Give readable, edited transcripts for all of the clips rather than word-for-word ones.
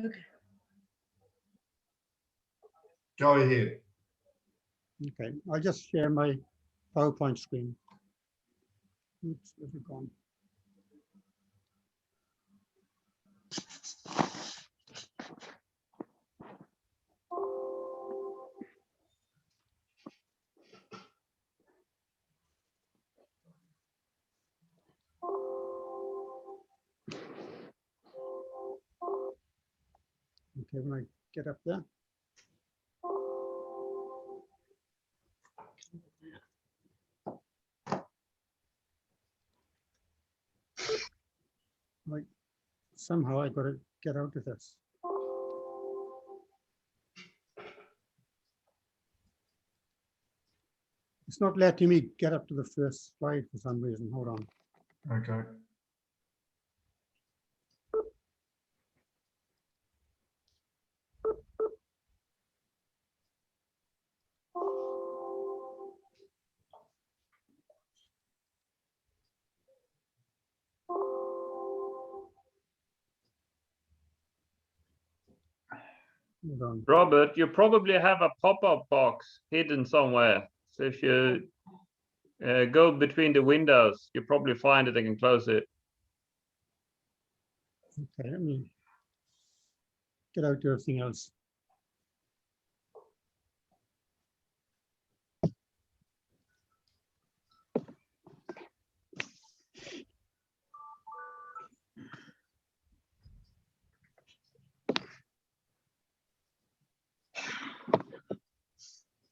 Okay. Go ahead. Okay, I'll just share my PowerPoint screen. Oops, where's it gone? Okay, when I get up there. Like, somehow I got to get out of this. It's not letting me get up to the first slide for some reason. Hold on. Okay. Hold on. Robert, you probably have a pop-up box hidden somewhere. So if you go between the windows, you probably find it and can close it. Okay, let me get out to everything else.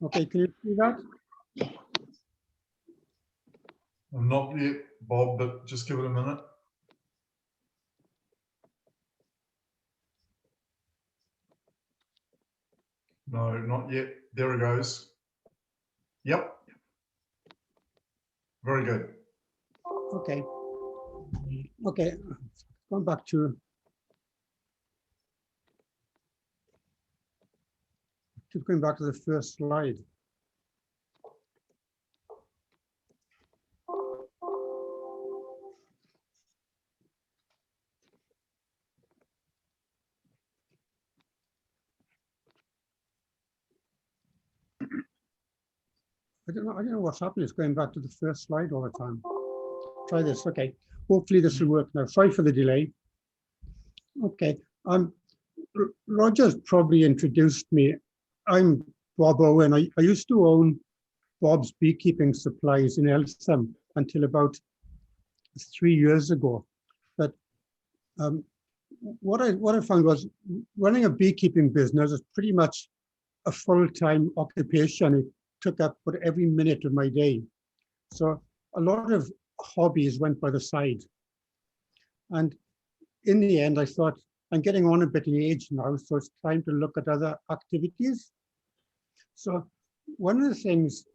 Okay, can you see that? Not yet, Bob, but just give it a minute. No, not yet. There it goes. Yep. Very good. Okay. Okay, going back to going back to the first slide. I don't know what's happening. It's going back to the first slide all the time. Try this. Okay. Hopefully this will work now. Sorry for the delay. Okay. Roger's probably introduced me. I'm Bob Owen. I used to own Bob's Beekeeping Supplies in Eltham until about 3 years ago. But what I found was running a beekeeping business is pretty much a full-time occupation. It took up every minute of my day. So a lot of hobbies went by the side. And in the end, I thought, I'm getting on a bit in age now, so it's time to look at other activities. So one of the things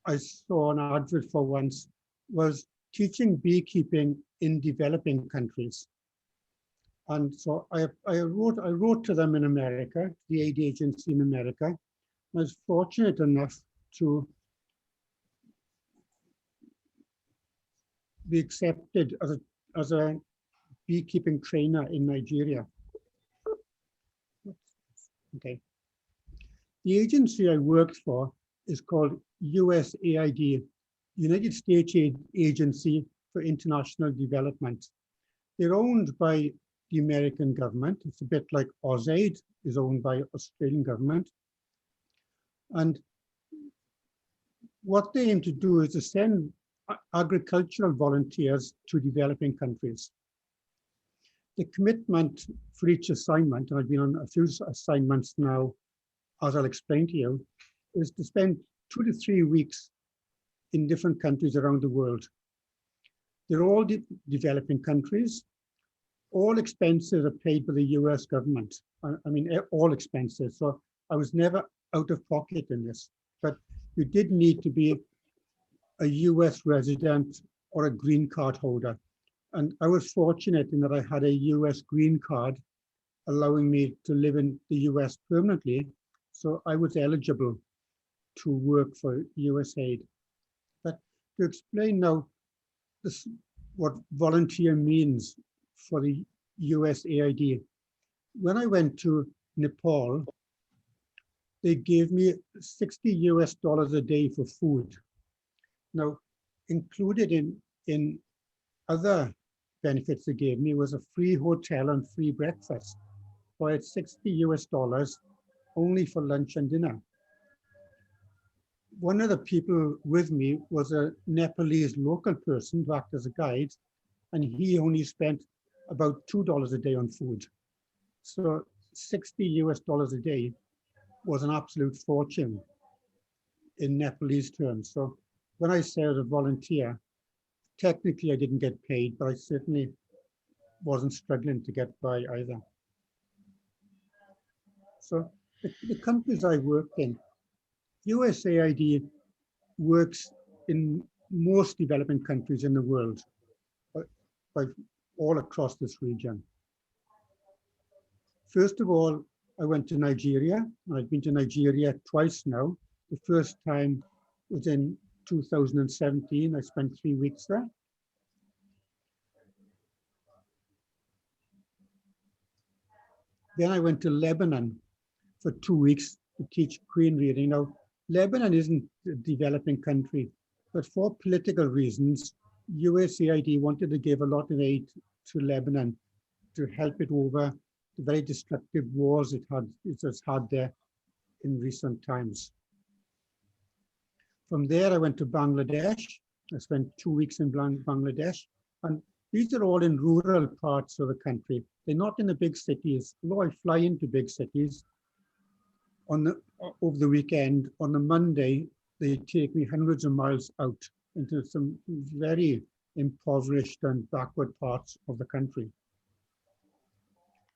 I saw an advert for once was teaching beekeeping in developing countries. And so I wrote to them in America, the aid agency in America. I was fortunate enough to be accepted as a beekeeping trainer in Nigeria. Okay. The agency I worked for is called USAID, United States Agency for International Development. They're owned by the American government. It's a bit like AusAid is owned by Australian government. And what they aim to do is to send agricultural volunteers to developing countries. The commitment for each assignment, and I've been on a few assignments now, as I'll explain to you, is to spend 2 to 3 weeks in different countries around the world. They're all developing countries. All expenses are paid by the US government. I mean, all expenses. So I was never out of pocket in this, but you did need to be a US resident or a green card holder. And I was fortunate in that I had a US green card allowing me to live in the US permanently. So I was eligible to work for USAID. But to explain now what volunteer means for the USAID, when I went to Nepal, they gave me $60 a day for food. Now, included in other benefits they gave me was a free hotel and free breakfast. So I had $60 only for lunch and dinner. One of the people with me was a Nepalese local person who acted as a guide, and he only spent about $2 a day on food. So $60 a day was an absolute fortune in Nepalese terms. So when I say I was a volunteer, technically I didn't get paid, but I certainly wasn't struggling to get by either. So the countries I worked in, USAID works in most developing countries in the world, but all across this region. First of all, I went to Nigeria. I've been to Nigeria twice now. The first time was in 2017. I spent 3 weeks there. Then I went to Lebanon for 2 weeks to teach Queen reading. Now, Lebanon isn't a developing country, but for political reasons, USAID wanted to give a lot of aid to Lebanon to help it over the very destructive wars it has had there in recent times. From there, I went to Bangladesh. I spent 2 weeks in Bangladesh, and these are all in rural parts of the country. They're not in the big cities. Although I fly into big cities, over the weekend, on a Monday, they take me hundreds of miles out into some very impoverished and backward parts of the country.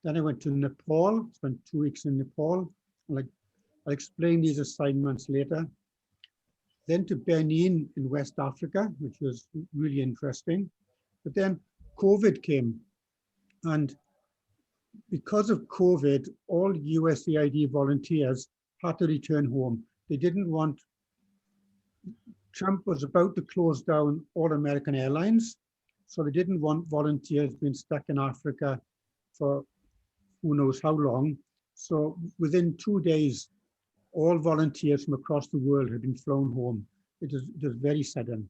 Then I went to Nepal, spent 2 weeks in Nepal. I'll explain these assignments later. Then to Benin in West Africa, which was really interesting. But then COVID came, and because of COVID, all USAID volunteers had to return home. They didn't want, Trump was about to close down all American airlines, so they didn't want volunteers being stuck in Africa for who knows how long. So within 2 days, all volunteers from across the world had been flown home. It was very sudden.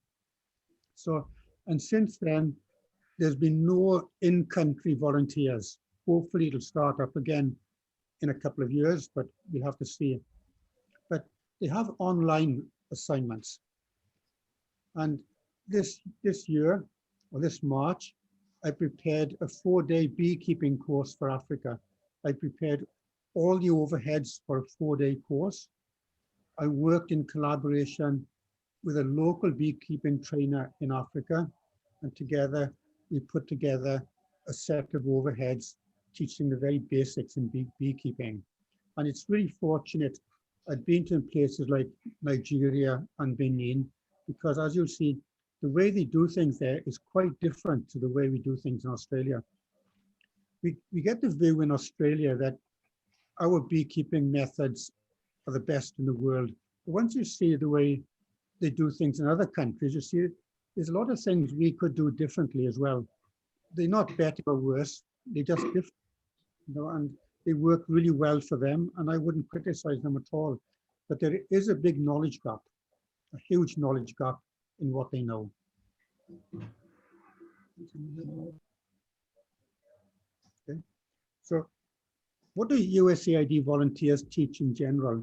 So, and since then, there's been no in-country volunteers. Hopefully it'll start up again in a couple of years, but we'll have to see. But they have online assignments. And this year, or this March, I prepared a 4-day beekeeping course for Africa. I prepared all the overheads for a 4-day course. I worked in collaboration with a local beekeeping trainer in Africa, and together we put together a set of overheads teaching the very basics in beekeeping. And it's really fortunate I've been to places like Nigeria and Benin, because as you'll see, the way they do things there is quite different to the way we do things in Australia. We get the view in Australia that our beekeeping methods are the best in the world. But once you see the way they do things in other countries, you see there's a lot of things we could do differently as well. They're not better or worse, they're just different, you know, and they work really well for them, and I wouldn't criticize them at all. But there is a big knowledge gap, a huge knowledge gap in what they know. Okay. So what do USAID volunteers teach in general?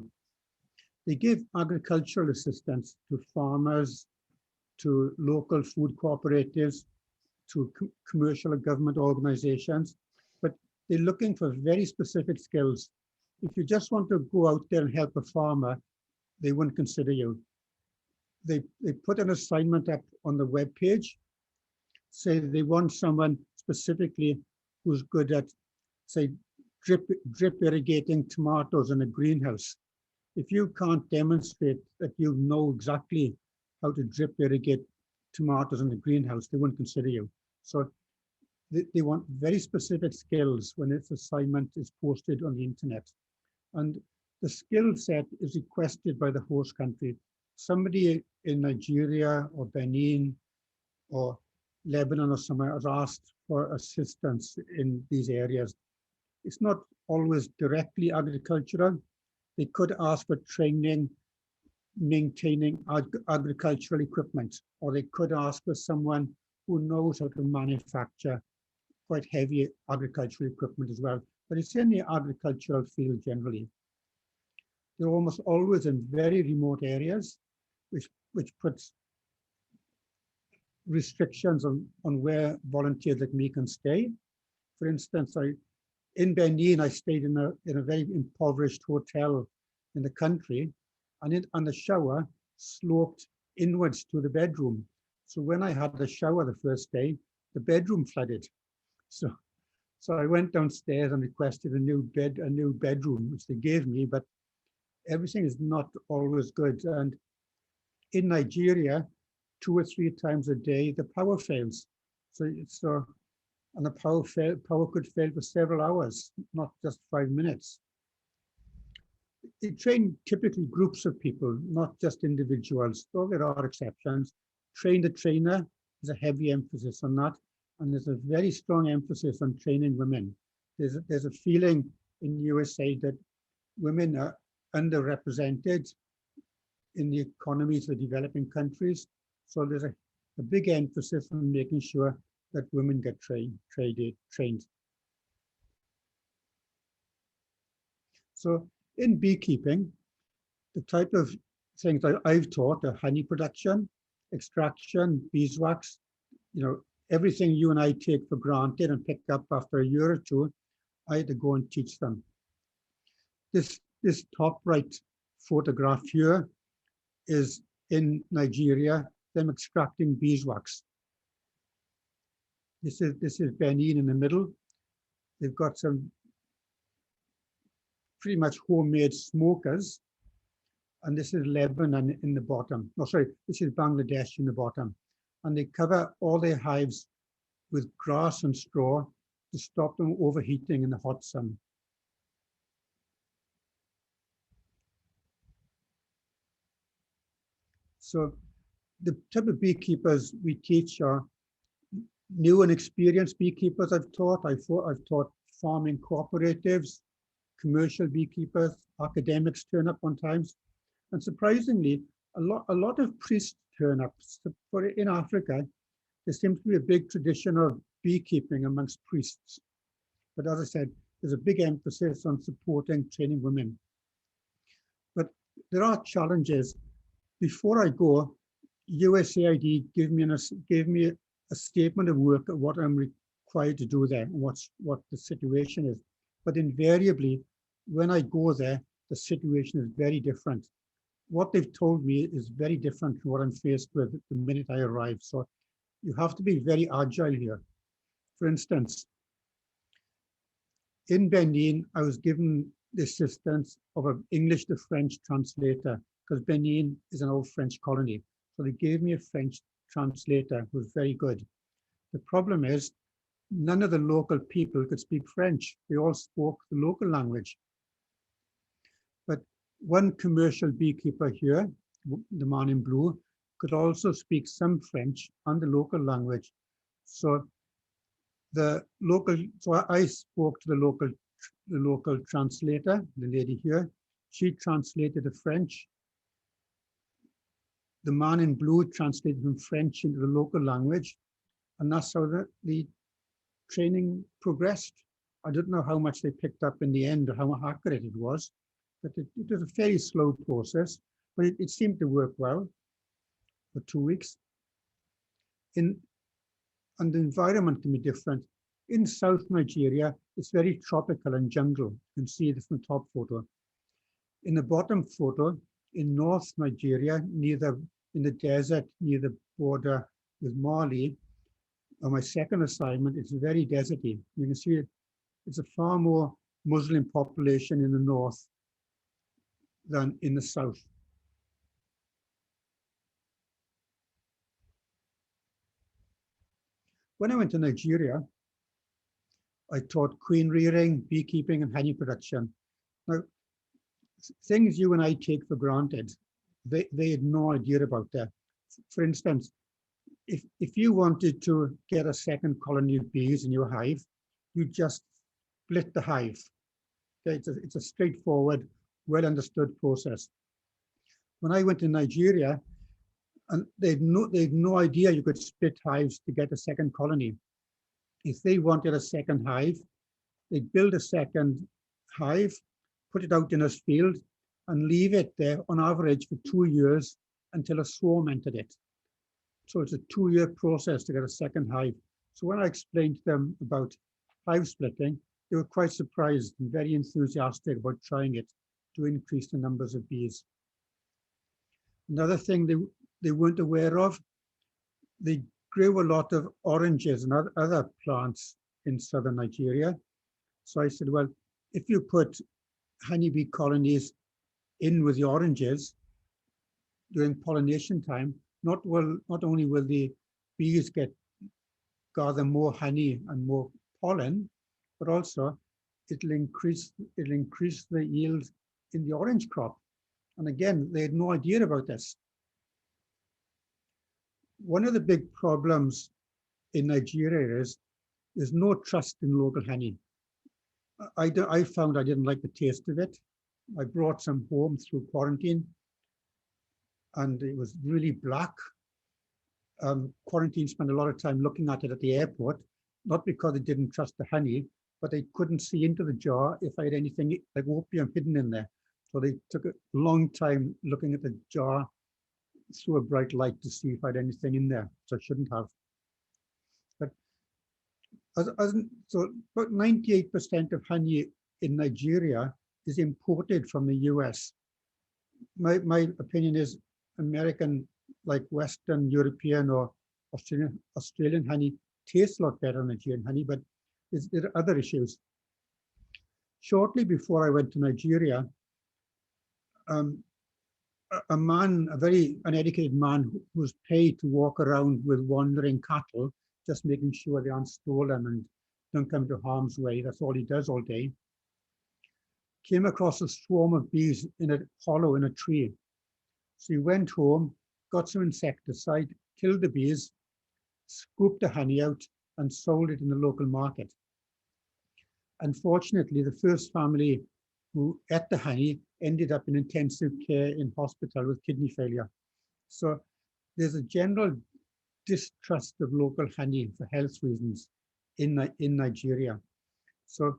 They give agricultural assistance to farmers, to local food cooperatives, to commercial and government organizations, but they're looking for very specific skills. If you just want to go out there and help a farmer, they wouldn't consider you. They put an assignment up on the web page, say they want someone specifically who's good at, say, drip irrigating tomatoes in a greenhouse. If you can't demonstrate that you know exactly how to drip irrigate tomatoes in the greenhouse, they wouldn't consider you. So they want very specific skills when this assignment is posted on the internet. And the skill set is requested by the host country. Somebody in Nigeria or Benin or Lebanon or somewhere has asked for assistance in these areas. It's not always directly agricultural. They could ask for training maintaining agricultural equipment, or they could ask for someone who knows how to manufacture quite heavy agricultural equipment as well. But it's in the agricultural field generally. They're almost always in very remote areas, which puts restrictions on where volunteers like me can stay. For instance, in Benin, I stayed in a very impoverished hotel in the country, and the shower sloped inwards to the bedroom. So when I had the shower the first day, the bedroom flooded. So I went downstairs and requested a new bedroom, which they gave me, but everything is not always good. And in Nigeria, 2 or 3 times a day, the power fails. And the power could fail for several hours, not just 5 minutes. They train typically groups of people, not just individuals, though there are exceptions. Train the trainer, there's a heavy emphasis on that. And there's a very strong emphasis on training women. There's a feeling in USA that women are underrepresented in the economies of the developing countries. So there's a big emphasis on making sure that women get trained. So in beekeeping, the type of things I've taught are honey production, extraction, beeswax, everything you and I take for granted and pick up after a year or two, I had to go and teach them. This top right photograph here is in Nigeria, them extracting beeswax. This is Benin in the middle. They've got some pretty much homemade smokers. And this is Lebanon in the bottom. Oh, sorry, this is Bangladesh in the bottom. And they cover all their hives with grass and straw to stop them overheating in the hot sun. So the type of beekeepers we teach are new and experienced beekeepers I've taught. I've taught farming cooperatives, commercial beekeepers, academics turn up on times. And surprisingly, a lot of priests turn up. In Africa, there seems to be a big tradition of beekeeping amongst priests. But as I said, there's a big emphasis on supporting training women. But there are challenges. Before I go, USAID gave me a statement of work of what I'm required to do there and what the situation is. But invariably, when I go there, the situation is very different. What they've told me is very different from what I'm faced with the minute I arrive. So you have to be very agile here. For instance, in Benin, I was given the assistance of an English to French translator because Benin is an old French colony. So they gave me a French translator who was very good. The problem is none of the local people could speak French. They all spoke the local language. But one commercial beekeeper here, the man in blue, could also speak some French and the local language. So I spoke to the local translator, the lady here. She translated the French. The man in blue translated from French into the local language. And that's how the training progressed. I don't know how much they picked up in the end or how accurate it was, but it was a very slow process, but it seemed to work well for 2 weeks. And the environment can be different. In South Nigeria, it's very tropical and jungle. You can see this from the top photo. In the bottom photo, in North Nigeria, in the desert, near the border with Mali, on my second assignment, it's very deserty. You can see it's a far more Muslim population in the north than in the south. When I went to Nigeria, I taught queen rearing, beekeeping, and honey production. Now, things you and I take for granted, they had no idea about that. For instance, if you wanted to get a second colony of bees in your hive, you just split the hive. Okay, it's a straightforward, well understood process. When I went to Nigeria, and they'd no idea you could split hives to get a second colony. If they wanted a second hive, they'd build a second hive, put it out in a field, and leave it there on average for 2 years until a swarm entered it. So it's a 2-year process to get a second hive. So when I explained to them about hive splitting, they were quite surprised and very enthusiastic about trying it to increase the numbers of bees. Another thing they weren't aware of, they grew a lot of oranges and other plants in southern Nigeria. So I said, well, if you put honeybee colonies in with the oranges during pollination time, not only will the bees gather more honey and more pollen, but also it'll increase the yield in the orange crop. And again, they had no idea about this. One of the big problems in Nigeria is there's no trust in local honey. I found I didn't like the taste of it. I brought some home through quarantine, and it was really black. Quarantine spent a lot of time looking at it at the airport, not because they didn't trust the honey, but they couldn't see into the jar if I had anything like opium hidden in there. So they took a long time looking at the jar through a bright light to see if I had anything in there, which I shouldn't have. But so about 98% of honey in Nigeria is imported from the US. My opinion is American, like Western European or Australian honey tastes a lot better than Nigerian honey, but there are other issues. Shortly before I went to Nigeria, a very uneducated man who was paid to walk around with wandering cattle, just making sure they aren't stolen and don't come into harm's way. That's all he does all day. Came across a swarm of bees in a hollow in a tree. So he went home, got some insecticide, killed the bees, scooped the honey out, and sold it in the local market. Unfortunately, the first family who ate the honey ended up in intensive care in hospital with kidney failure. So there's a general distrust of local honey for health reasons in Nigeria. So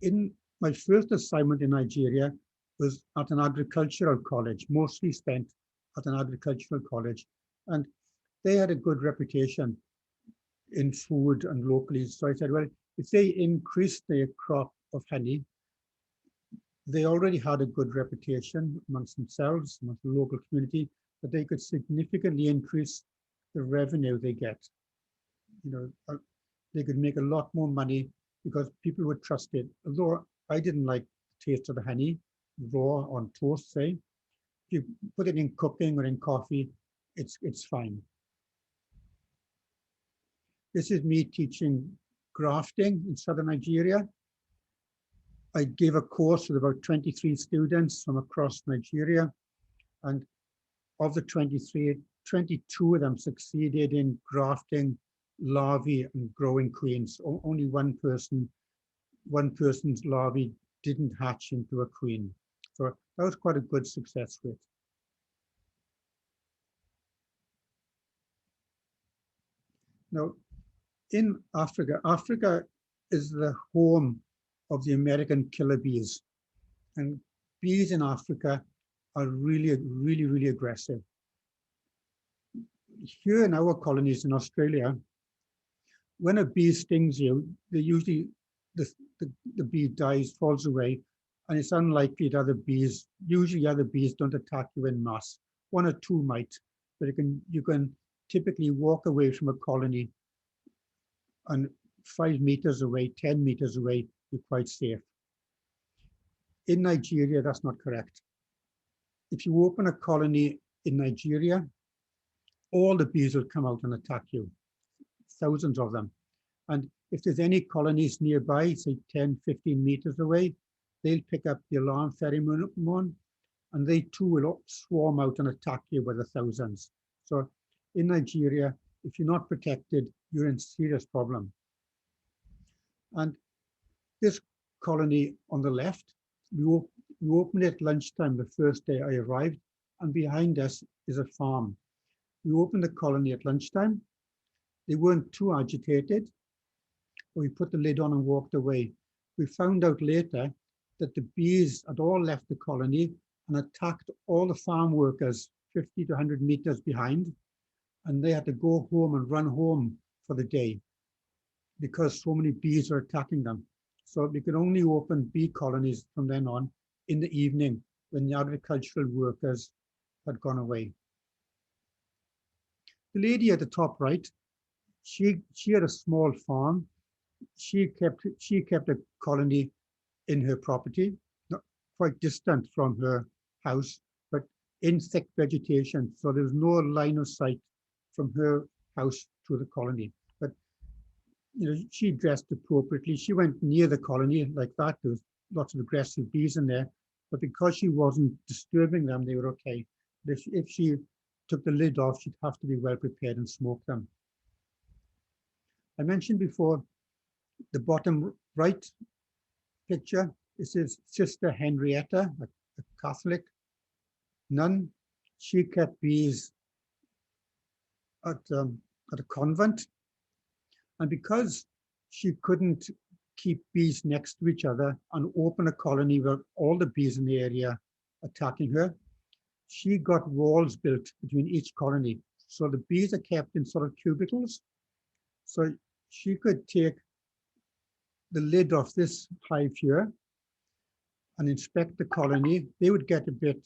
in my first assignment in Nigeria was at an agricultural college, mostly spent at an agricultural college. And they had a good reputation in food and locally. So I said, well, if they increase their crop of honey, they already had a good reputation amongst themselves, amongst the local community, but they could significantly increase the revenue they get. They could make a lot more money because people would trust it. Although I didn't like the taste of the honey, raw on toast, say. If you put it in cooking or in coffee, it's fine. This is me teaching grafting in southern Nigeria. I gave a course with about 23 students from across Nigeria. And of the 23, 22 of them succeeded in grafting larvae and growing queens. Only one person's larvae didn't hatch into a queen. So that was quite a good success rate. Now, in Africa, Africa is the home of the American killer bees. And bees in Africa are really, really, really aggressive. Here in our colonies in Australia, when a bee stings you, they usually, the bee dies, falls away, and it's unlikely that other bees, usually other bees don't attack you in mass. 1 or 2 might, but you can typically walk away from a colony and 5 meters away, 10 meters away, you're quite safe. In Nigeria, that's not correct. If you open a colony in Nigeria, all the bees will come out and attack you, thousands of them. And if there's any colonies nearby, say 10, 15 meters away, they'll pick up the alarm pheromone, and they too will swarm out and attack you by the thousands. So in Nigeria, if you're not protected, you're in serious problem. And this colony on the left. We opened it at lunchtime the first day I arrived, and behind us is a farm. We opened the colony at lunchtime. They weren't too agitated. We put the lid on and walked away. We found out later that the bees had all left the colony and attacked all the farm workers 50 to 100 meters behind, and they had to go home and run home for the day because so many bees were attacking them. So we could only open bee colonies from then on in the evening when the agricultural workers had gone away. The lady at the top right, she had a small farm. She kept a colony in her property, not quite distant from her house, but in thick vegetation. So there was no line of sight from her house to the colony. But she dressed appropriately. She went near the colony like that. There was lots of aggressive bees in there, but because she wasn't disturbing them, they were okay. But if she took the lid off, she'd have to be well prepared and smoke them. I mentioned before the bottom right picture. This is Sister Henrietta, a Catholic nun. She kept bees at a convent, and because she couldn't keep bees next to each other and open a colony where all the bees in the area attacking her, she got walls built between each colony. So the bees are kept in sort of cubicles. So she could take the lid off this hive here and inspect the colony. They would get a bit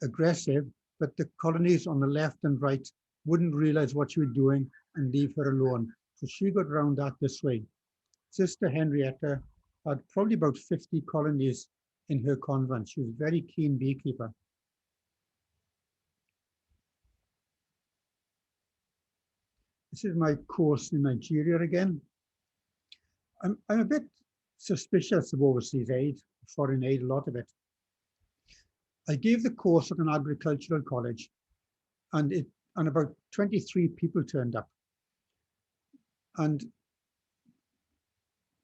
aggressive, but the colonies on the left and right wouldn't realize what she was doing and leave her alone. So she got around that this way. Sister Henrietta had probably about 50 colonies in her convent. She was a very keen beekeeper. This is my course in Nigeria again. I'm a bit suspicious of overseas aid, foreign aid, a lot of it. I gave the course at an agricultural college, and about 23 people turned up. And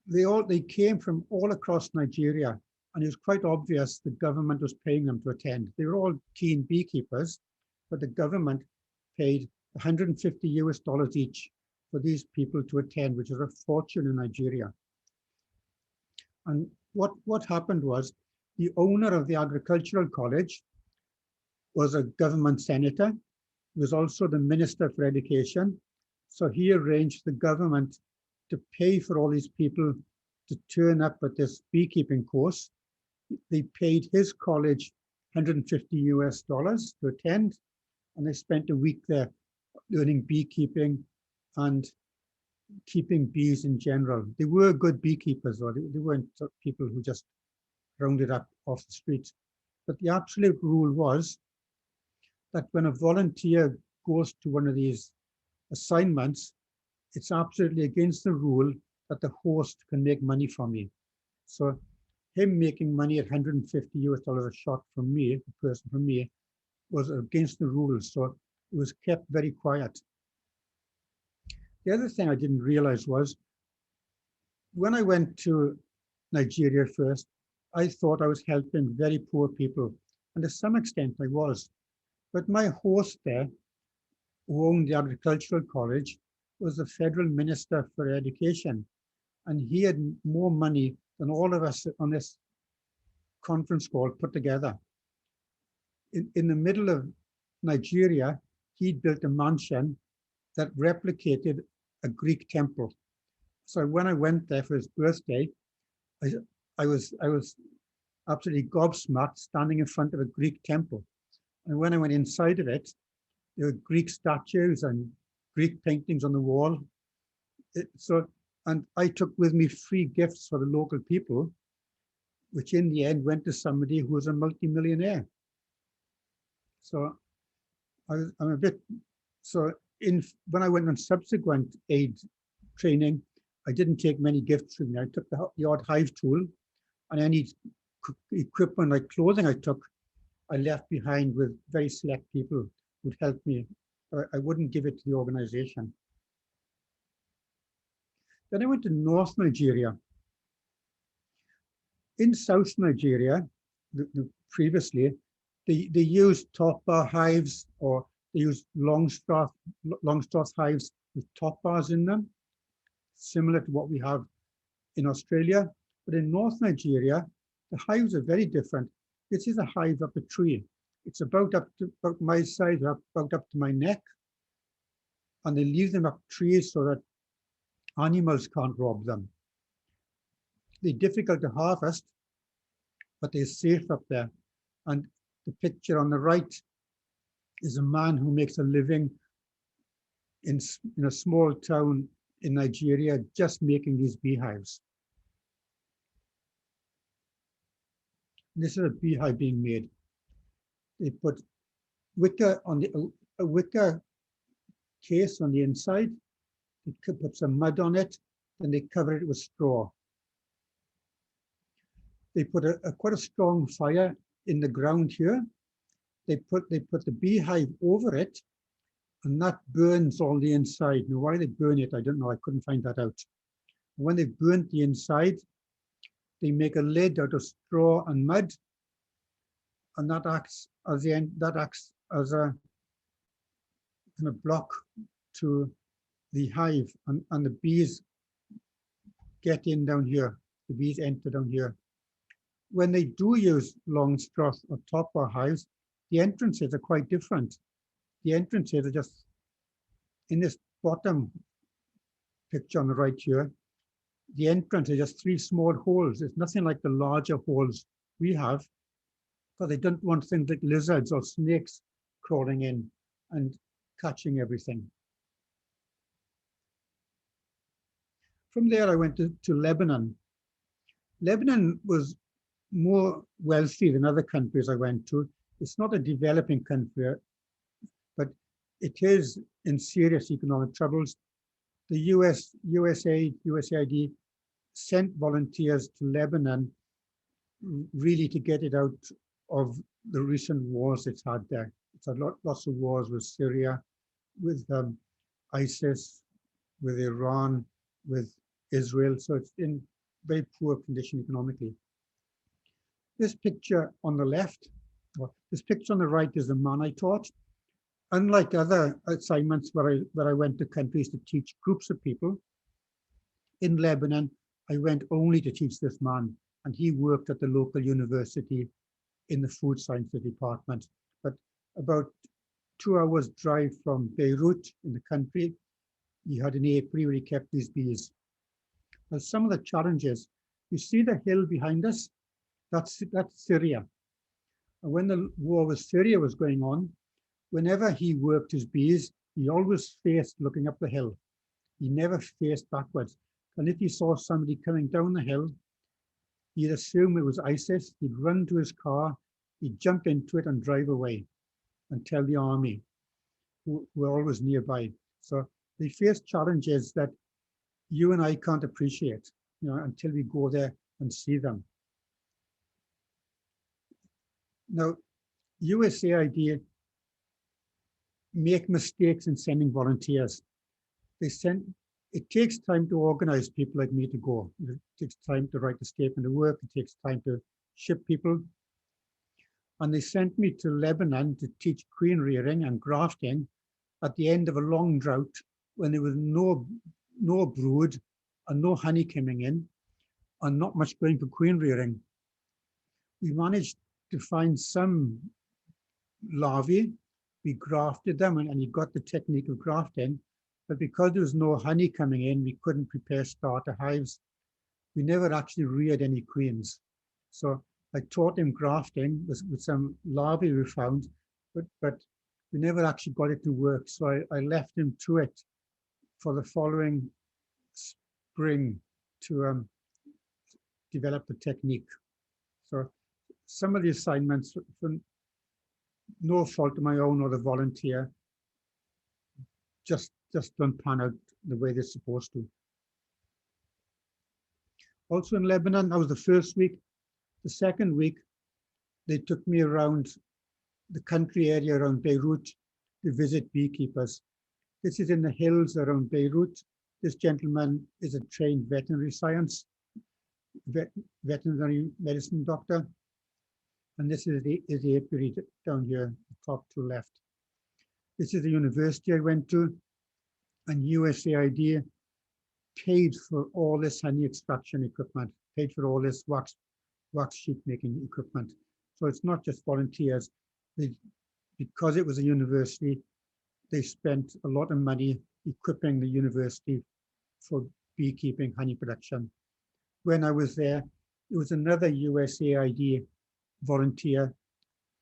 they came from all across Nigeria, and it was quite obvious the government was paying them to attend. They were all keen beekeepers, but the government paid $150 each for these people to attend, which is a fortune in Nigeria. And what happened was the owner of the agricultural college was a government senator, was also the minister for education. So he arranged the government to pay for all these people to turn up at this beekeeping course. They paid his college $150 to attend, and they spent a week there learning beekeeping and keeping bees in general. They were good beekeepers, though. They weren't people who just rounded up off the street. But the absolute rule was that when a volunteer goes to one of these assignments, it's absolutely against the rule that the host can make money from you. So him making money at $150 a shot from me, the person from me, was against the rules. So it was kept very quiet. The other thing I didn't realize was when I went to Nigeria first, I thought I was helping very poor people. And to some extent I was. But my host there, who owned the agricultural college, was the federal minister for education. And he had more money than all of us on this conference call put together. In the middle of Nigeria, he'd built a mansion that replicated a Greek temple. So when I went there for his birthday, I was absolutely gobsmacked standing in front of a Greek temple. And when I went inside of it, there were Greek statues and Greek paintings on the wall. And I took with me free gifts for the local people, which in the end went to somebody who was a multimillionaire. So I'm a bit, so when I went on subsequent aid training, I didn't take many gifts with me. I took the odd hive tool, and any equipment like clothing I left behind with very select people who'd help me. I wouldn't give it to the organization. Then I went to North Nigeria. In South Nigeria, previously, they used top bar hives, or they used long straw hives with top bars in them, similar to what we have in Australia. But in North Nigeria, the hives are very different. This is a hive up a tree. It's about my size, about up to my neck. And they leave them up trees so that animals can't rob them. They're difficult to harvest, but they're safe up there. And the picture on the right is a man who makes a living in a small town in Nigeria, just making these beehives. This is a beehive being made. They put wicker on a wicker case on the inside. They could put some mud on it, and they cover it with straw. They put quite a strong fire in the ground here. They put the beehive over it, and that burns all the inside. Now, why they burn it, I don't know. I couldn't find that out. When they've burnt the inside, they make a lid out of straw and mud, and that acts as a kind of block to the hive, and the bees get in down here. The bees enter down here. When they do use long straw or top bar hives, the entrances are quite different. The entrances are just in this bottom picture on the right here. The entrance is just 3 small holes. It's nothing like the larger holes we have, because they don't want things like lizards or snakes crawling in and catching everything. From there, I went to Lebanon. Lebanon was more wealthy than other countries I went to. It's not a developing country, but it is in serious economic troubles. The USAID sent volunteers to Lebanon really to get it out of the recent wars it's had there. It's had lots of wars with Syria, with ISIS, with Iran, with Israel. So it's in very poor condition economically. This picture on the left, or this picture on the right, is the man I taught. Unlike other assignments where I went to countries to teach groups of people, in Lebanon, I went only to teach this man, and he worked at the local university in the food sciences department. But about 2 hours drive from Beirut in the country, he had an apiary where he kept these bees. Now, some of the challenges, you see the hill behind us? That's Syria. And when the war with Syria was going on, whenever he worked his bees, he always faced looking up the hill. He never faced backwards. And if he saw somebody coming down the hill, he'd assume it was ISIS. He'd run to his car, he'd jump into it and drive away and tell the army, who were always nearby. So they face challenges that you and I can't appreciate, until we go there and see them. Now, USAID make mistakes in sending volunteers. It takes time to organize people like me to go. It takes time to write the statement of work. It takes time to ship people. And they sent me to Lebanon to teach queen rearing and grafting at the end of a long drought, when there was no brood and no honey coming in and not much going for queen rearing. We managed to find some larvae. We grafted them, and you got the technique of grafting. But because there was no honey coming in, we couldn't prepare starter hives. We never actually reared any queens. So I taught him grafting with some larvae we found, but we never actually got it to work. So I left him to it for the following spring to develop the technique. So some of the assignments, from no fault of my own or the volunteer, just don't pan out the way they're supposed to. Also in Lebanon, that was the first week. The second week, they took me around the country area around Beirut to visit beekeepers. This is in the hills around Beirut. This gentleman is a trained veterinary science. veterinary medicine doctor. And this is the apiary down here, the top to left. This is the university I went to, and USAID paid for all this honey extraction equipment, paid for all this wax sheet making equipment. So it's not just volunteers. Because it was a university, they spent a lot of money equipping the university for beekeeping, honey production. When I was there was another USAID volunteer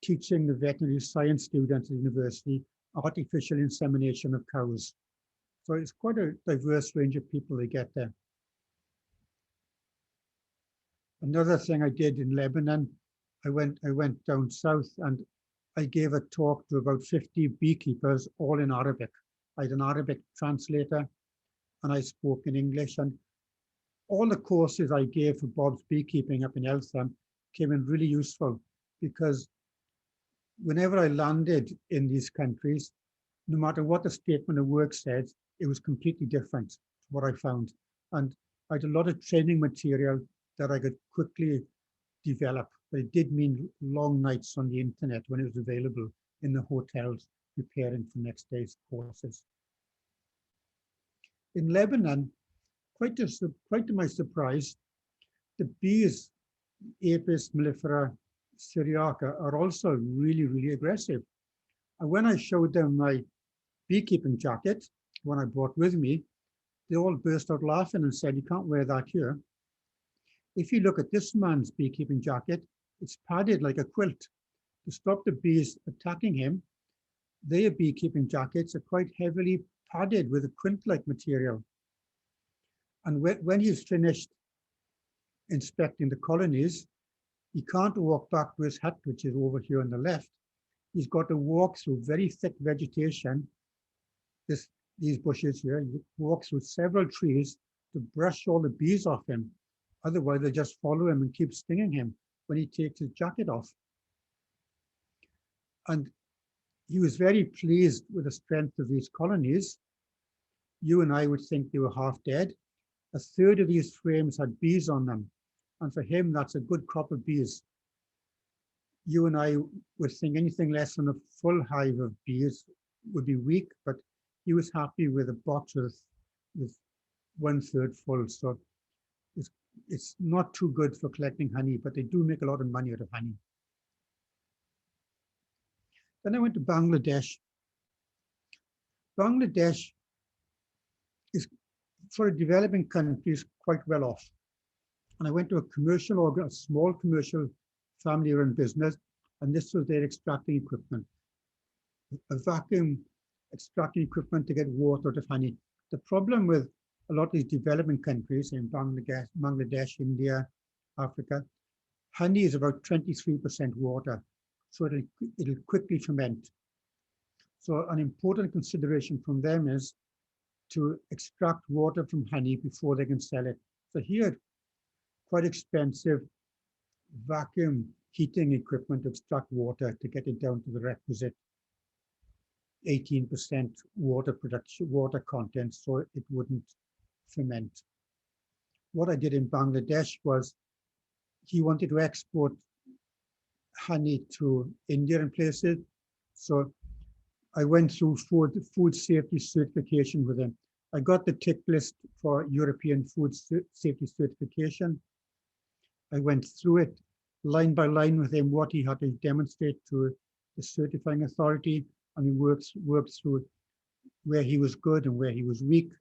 teaching the veterinary science students at the university artificial insemination of cows. So it's quite a diverse range of people they get there. Another thing I did in Lebanon, I went down south and I gave a talk to about 50 beekeepers, all in Arabic. I had an Arabic translator and I spoke in English, and all the courses I gave for Bob's beekeeping up in Eltham came in really useful, because whenever I landed in these countries, no matter what the statement of work said, it was completely different to what I found. And I had a lot of training material that I could quickly develop, but it did mean long nights on the internet when it was available in the hotels preparing for next day's courses. In Lebanon, quite to my surprise, the bees, Apis mellifera syriaca, are also really, really aggressive. And when I showed them my beekeeping jacket, one I brought with me, they all burst out laughing and said, "You can't wear that here." If you look at this man's beekeeping jacket, it's padded like a quilt. To stop the bees attacking him, their beekeeping jackets are quite heavily padded with a quilt-like material. And when he's finished inspecting the colonies, he can't walk back to his hut, which is over here on the left. He's got to walk through very thick vegetation, these bushes here. You walk through several trees to brush all the bees off him. Otherwise, they just follow him and keep stinging him when he takes his jacket off. And he was very pleased with the strength of these colonies. You and I would think they were half dead. A third of these frames had bees on them. And for him, that's a good crop of bees. You and I would think anything less than a full hive of bees would be weak, but he was happy with a box with 1/3 full. So it's not too good for collecting honey, but they do make a lot of money out of honey. Then I went to Bangladesh. Bangladesh is, for a developing country, is quite well off. And I went to a small commercial family-run business, and this was their extracting equipment. A vacuum extracting equipment to get water out of honey. The problem with a lot of these developing countries in Bangladesh, India, Africa, honey is about 23% water, so it'll quickly ferment. So an important consideration from them is to extract water from honey before they can sell it. So here, quite expensive vacuum heating equipment to extract water to get it down to the requisite 18% water content, so it wouldn't ferment. What I did in Bangladesh was, he wanted to export honey to India and places. So I went through food safety certification with him. I got the tick list for European food safety certification. I went through it line by line with him, what he had to demonstrate to the certifying authority, and we worked through where he was good and where he was weak,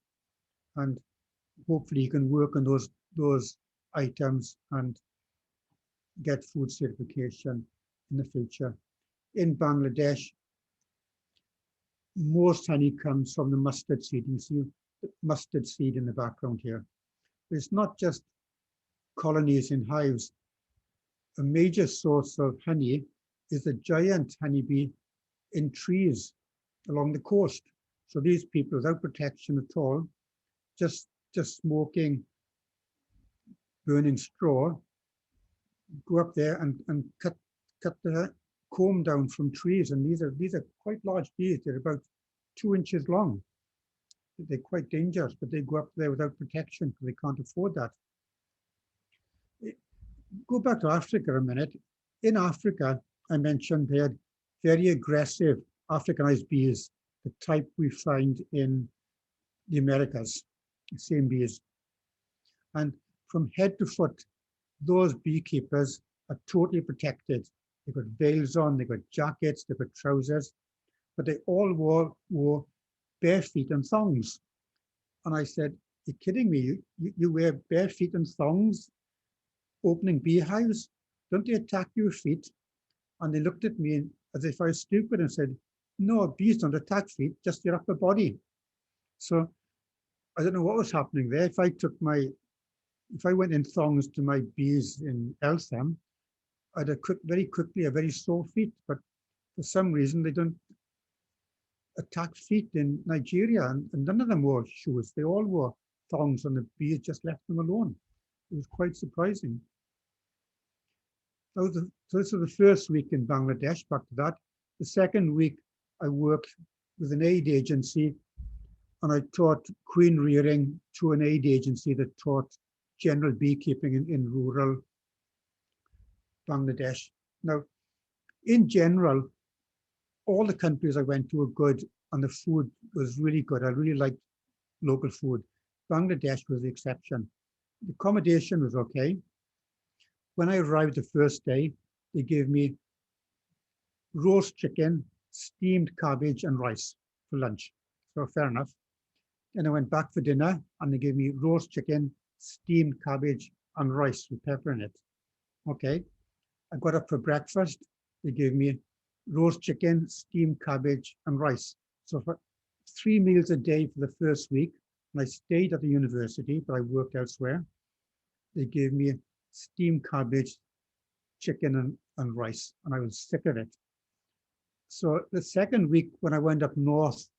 and hopefully he can work on those items and get food certification in the future. In Bangladesh, most honey comes from the mustard seed. You see the mustard seed in the background here. But it's not just colonies in hives. A major source of honey is the giant honeybee in trees along the coast. So these people, without protection at all, just smoking, burning straw, go up there and cut the comb down from trees. And these are quite large bees. They're about 2 inches long. They're quite dangerous, but they go up there without protection because they can't afford that. go back to Africa a minute. In Africa, I mentioned they had very aggressive Africanized bees, the type we find in the Americas, same bees. And from head to foot, those beekeepers are totally protected. They've got veils on, they've got jackets, they've got trousers, but they all wore bare feet and thongs. And I said, you're kidding me? You wear bare feet and thongs opening beehives? Don't they attack your feet? And they looked at me as if I was stupid and said, no, bees don't attack feet, just your upper body. So I don't know what was happening there. If I went in thongs to my bees in Eltham, I'd have very quickly a very sore feet. But for some reason, they don't attack feet in Nigeria, and none of them wore shoes. They all wore thongs, and the bees just left them alone. It was quite surprising. So this was the first week in Bangladesh. Back to that. The second week, I worked with an aid agency, and I taught queen rearing to an aid agency that taught general beekeeping in rural Bangladesh. Now, in general, all the countries I went to were good, and the food was really good. I really liked local food. Bangladesh was the exception. The accommodation was okay. When I arrived the first day, they gave me roast chicken, steamed cabbage, and rice for lunch. So fair enough. Then I went back for dinner, and they gave me roast chicken, steamed cabbage, and rice with pepper in it. Okay. I got up for breakfast. They gave me roast chicken, steamed cabbage, and rice. So for 3 meals a day for the first week, and I stayed at the university, but I worked elsewhere. They gave me steamed cabbage, chicken, and rice, and I was sick of it. So the second week, when I went up north,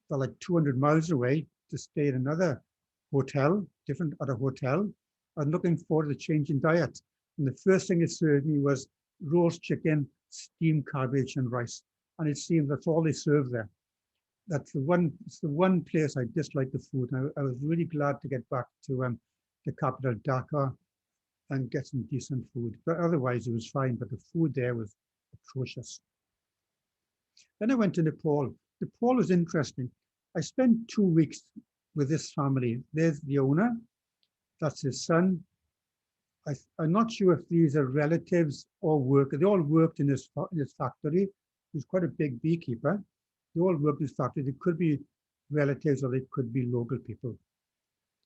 for like 200 miles away to stay in another hotel, at a hotel, I was looking forward to the change in diet. And the first thing it served me was roast chicken, steamed cabbage, and rice. And it seemed that's all they serve there. It's the one place I disliked the food. And I was really glad to get back to the capital, Dhaka, and get some decent food. But otherwise, it was fine. But the food there was atrocious. Then I went to Nepal. Nepal was interesting. I spent 2 weeks with this family. There's the owner. That's his son. I'm not sure if these are relatives or workers. They all worked in this factory. He's quite a big beekeeper. They all worked in this factory. They could be relatives or they could be local people.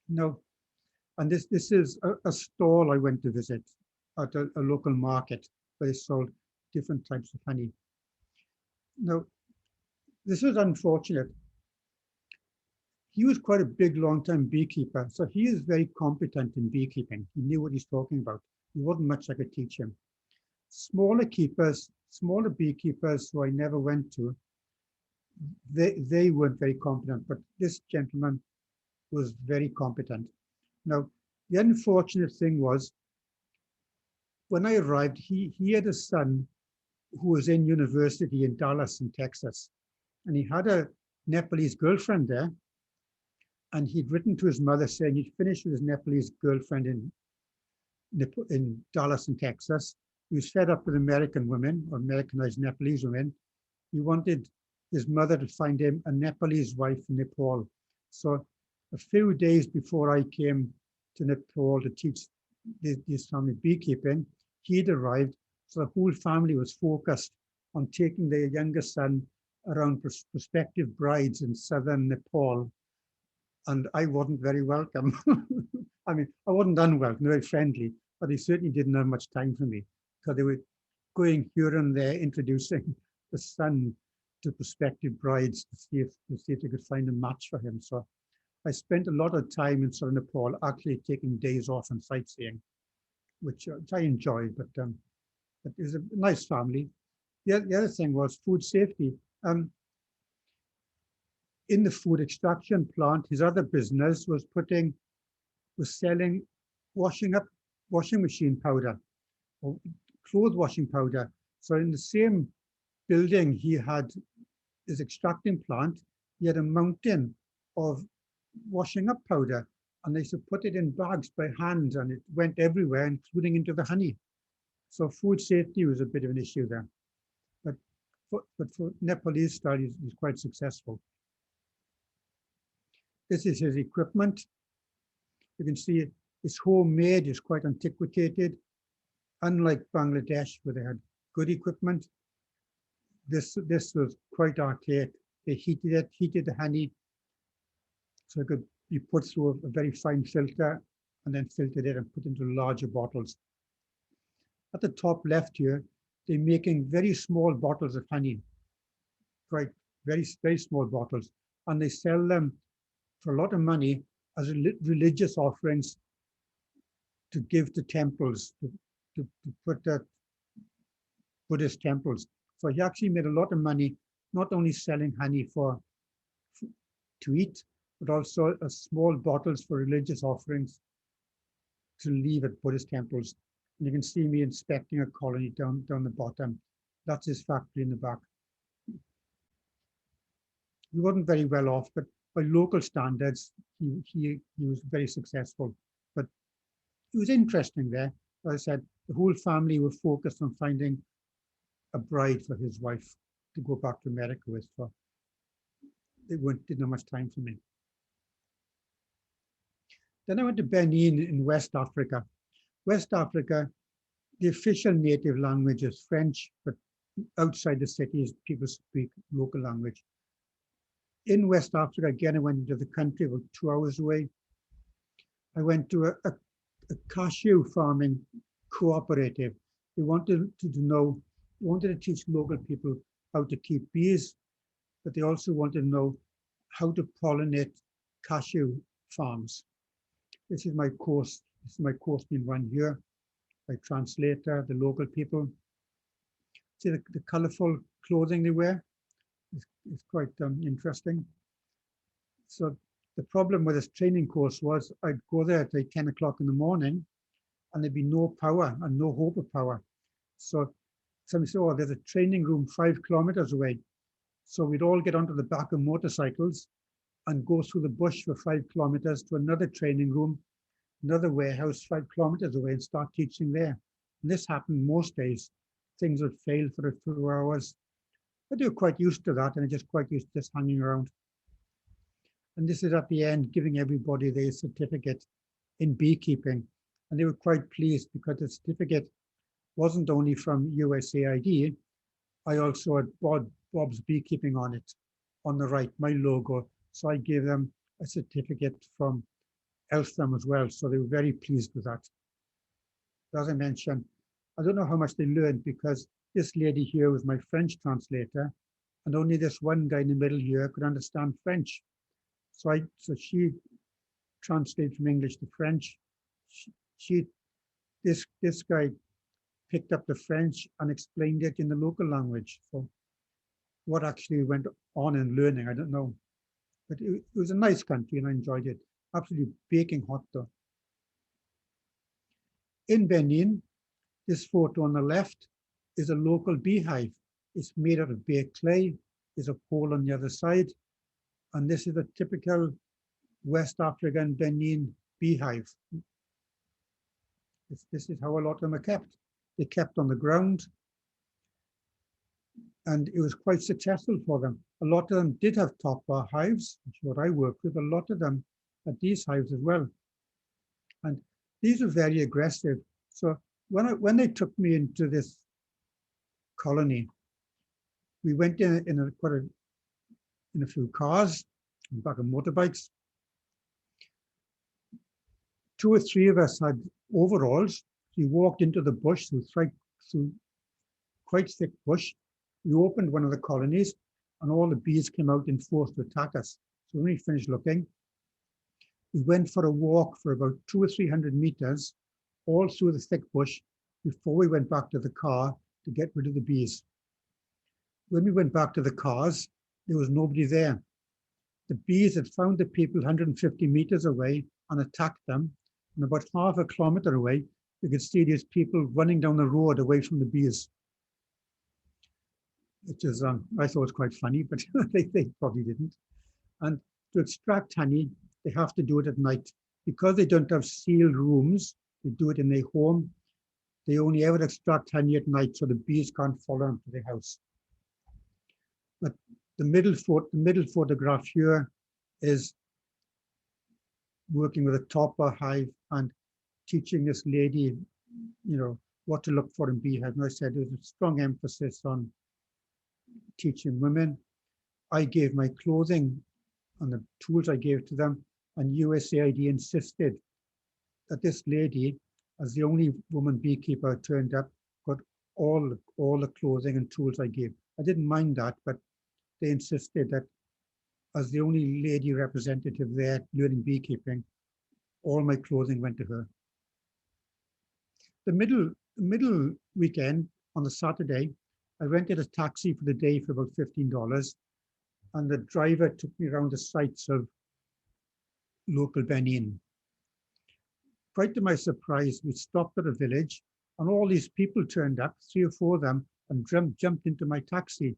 Now, and this is a stall I went to visit at a local market where they sold different types of honey. Now, this was unfortunate. He was quite a big, long-time beekeeper, so he is very competent in beekeeping. He knew what he's talking about. He wasn't much I could teach him. Smaller beekeepers who I never went to, they weren't very competent, but this gentleman was very competent. Now, the unfortunate thing was, when I arrived, he had a son who was in university in Dallas in Texas, and he had a Nepalese girlfriend there. And he'd written to his mother saying he'd finished with his Nepalese girlfriend in Dallas in Texas. He was fed up with American women, or Americanized Nepalese women. He wanted his mother to find him a Nepalese wife in Nepal. So a few days before I came to Nepal to teach this family beekeeping, he'd arrived. So the whole family was focused on taking their younger son around prospective brides in southern Nepal. And I wasn't very welcome. I mean, I wasn't unwelcome, very friendly, but they certainly didn't have much time for me because they were going here and there, introducing the son to prospective brides to see if they could find a match for him. So I spent a lot of time in southern Nepal, actually taking days off and sightseeing, which I enjoyed, but it was a nice family. The other thing was food safety. In the food extraction plant, his other business was selling washing machine powder or clothes washing powder. So in the same building he had his extracting plant, he had a mountain of washing up powder. and they used to put it in bags by hand, and it went everywhere, including into the honey. So food safety was a bit of an issue there. But for Nepalese style, he's quite successful. This is his equipment. You can see it's homemade, it's quite antiquated. Unlike Bangladesh, where they had good equipment, this was quite archaic. They heated the honey, so it could be put through a very fine filter and then filtered it and put into larger bottles. At the top left here, they're making very small bottles of honey, quite very small bottles, and they sell them for a lot of money as religious offerings to give to temples, to put at Buddhist temples. So he actually made a lot of money, not only selling honey to eat, but also as small bottles for religious offerings to leave at Buddhist temples. And you can see me inspecting a colony down the bottom. That's his factory in the back. He wasn't very well off, but by local standards, he was very successful. But it was interesting there. As I said, the whole family were focused on finding a bride for his wife to go back to America with. So they didn't have much time for me. Then I went to Benin in West Africa. West Africa, the official native language is French, but outside the cities, people speak local language. In West Africa, again, I went into the country about 2 hours away. I went to a cashew farming cooperative. They wanted to teach local people how to keep bees, but they also wanted to know how to pollinate cashew farms. This is my course. This is my course being run here by translator, the local people. See the colorful clothing they wear? It's quite interesting. So the problem with this training course was I'd go there at like 10 o'clock in the morning and there'd be no power and no hope of power. So somebody said, oh, there's a training room 5 kilometers away. So we'd all get onto the back of motorcycles and go through the bush for 5 kilometers to another training room, another warehouse 5 kilometers away and start teaching there. And this happened most days. Things would fail for a few hours. But they were quite used to that, and just quite used to just hanging around. And this is at the end, giving everybody their certificate in beekeeping. And they were quite pleased because the certificate wasn't only from USAID. I also had Bob's Beekeeping on it, on the right, my logo. So I gave them a certificate from Eltham as well. So they were very pleased with that. As I mentioned, I don't know how much they learned because this lady here was my French translator, and only this one guy in the middle here could understand French. So she translated from English to French. This guy picked up the French and explained it in the local language. So what actually went on in learning, I don't know. But it was a nice country and I enjoyed it. Absolutely baking hot though. In Benin, this photo on the left is a local beehive. It's made out of baked clay. There's a pole on the other side. And this is a typical West African Benin beehive. This is how a lot of them are kept. They're kept on the ground. And it was quite successful for them. A lot of them did have top bar hives, which is what I work with. A lot of them had these hives as well. And these are very aggressive. So when they took me into this colony, we went in a few cars, on back of motorbikes. 2 or 3 of us had overalls. We walked into the bush through quite thick bush. We opened one of the colonies and all the bees came out in force to attack us. So when we finished looking, we went for a walk for about 200 or 300 meters all through the thick bush before we went back to the car to get rid of the bees. When we went back to the cars, there was nobody there. The bees had found the people 150 meters away and attacked them. And about half a kilometer away, you could see these people running down the road away from the bees. Which is, I thought was quite funny, but they probably didn't. And to extract honey, they have to do it at night. because they don't have sealed rooms, they do it in their home. They only ever extract honey at night, so the bees can't follow into the house. But the middle photograph here is working with a topper hive and teaching this lady, what to look for in beehive. And I said there's a strong emphasis on teaching women. I gave my clothing and the tools I gave to them, and USAID insisted that this lady, as the only woman beekeeper turned up, got all the clothing and tools I gave. I didn't mind that, but they insisted that as the only lady representative there learning beekeeping, all my clothing went to her. The middle weekend, on the Saturday, I rented a taxi for the day for about $15, and the driver took me around the sites of local Benin. Quite to my surprise, we stopped at a village, and all these people turned up, 3 or 4 of them, and jumped into my taxi.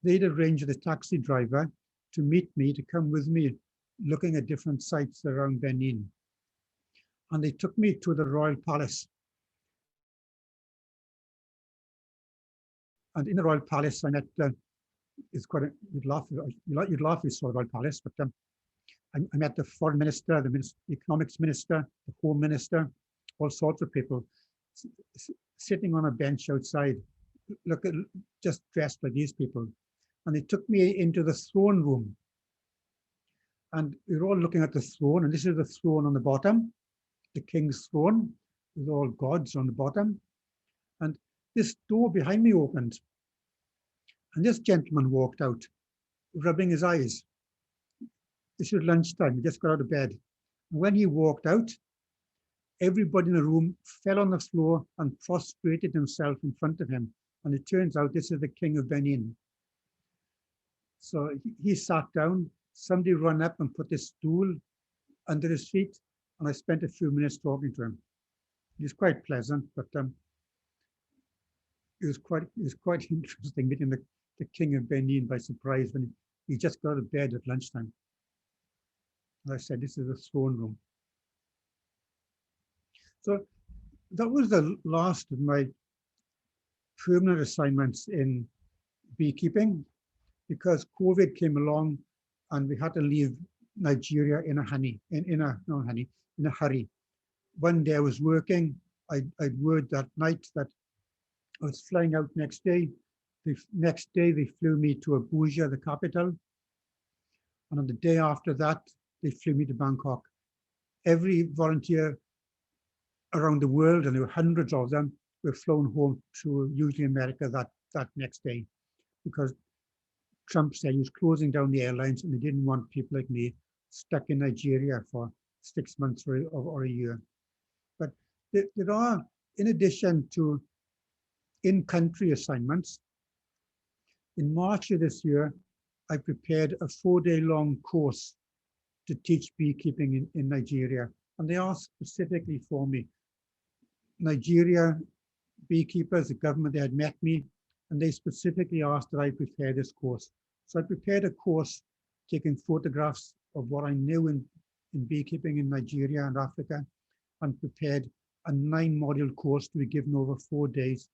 They'd arranged with the taxi driver to meet me, to come with me, looking at different sites around Benin. And they took me to the Royal Palace. And in the Royal Palace, I met, it's quite you'd laugh if you saw the Royal Palace, but I met the foreign minister, the economics minister, the home minister, all sorts of people sitting on a bench outside, just dressed like these people. And they took me into the throne room. And we were all looking at the throne, and this is the throne on the bottom, the king's throne, with all gods on the bottom. And this door behind me opened, and this gentleman walked out, rubbing his eyes. This was lunchtime, he just got out of bed. And when he walked out, everybody in the room fell on the floor and prostrated himself in front of him. And it turns out this is the king of Benin. So he sat down, somebody ran up and put this stool under his feet, and I spent a few minutes talking to him. He was quite pleasant, but it was quite interesting meeting the king of Benin by surprise when he just got out of bed at lunchtime. And I said, this is the throne room. So that was the last of my permanent assignments in beekeeping, because COVID came along and we had to leave Nigeria in a hurry. One day I was working, I'd word that night that I was flying out next day. The next day they flew me to Abuja, the capital. And on the day after that, they flew me to Bangkok. Every volunteer around the world, and there were hundreds of them, were flown home to usually America that next day, because Trump said he was closing down the airlines and they didn't want people like me stuck in Nigeria for 6 months or a year. But there are, in addition to in-country assignments, in March of this year, I prepared a 4-day-long course to teach beekeeping in Nigeria. And they asked specifically for me. Nigeria beekeepers, the government, they had met me, and they specifically asked that I prepare this course. So I prepared a course taking photographs of what I knew in beekeeping in Nigeria and Africa, and prepared a 9-module course to be given over 4 days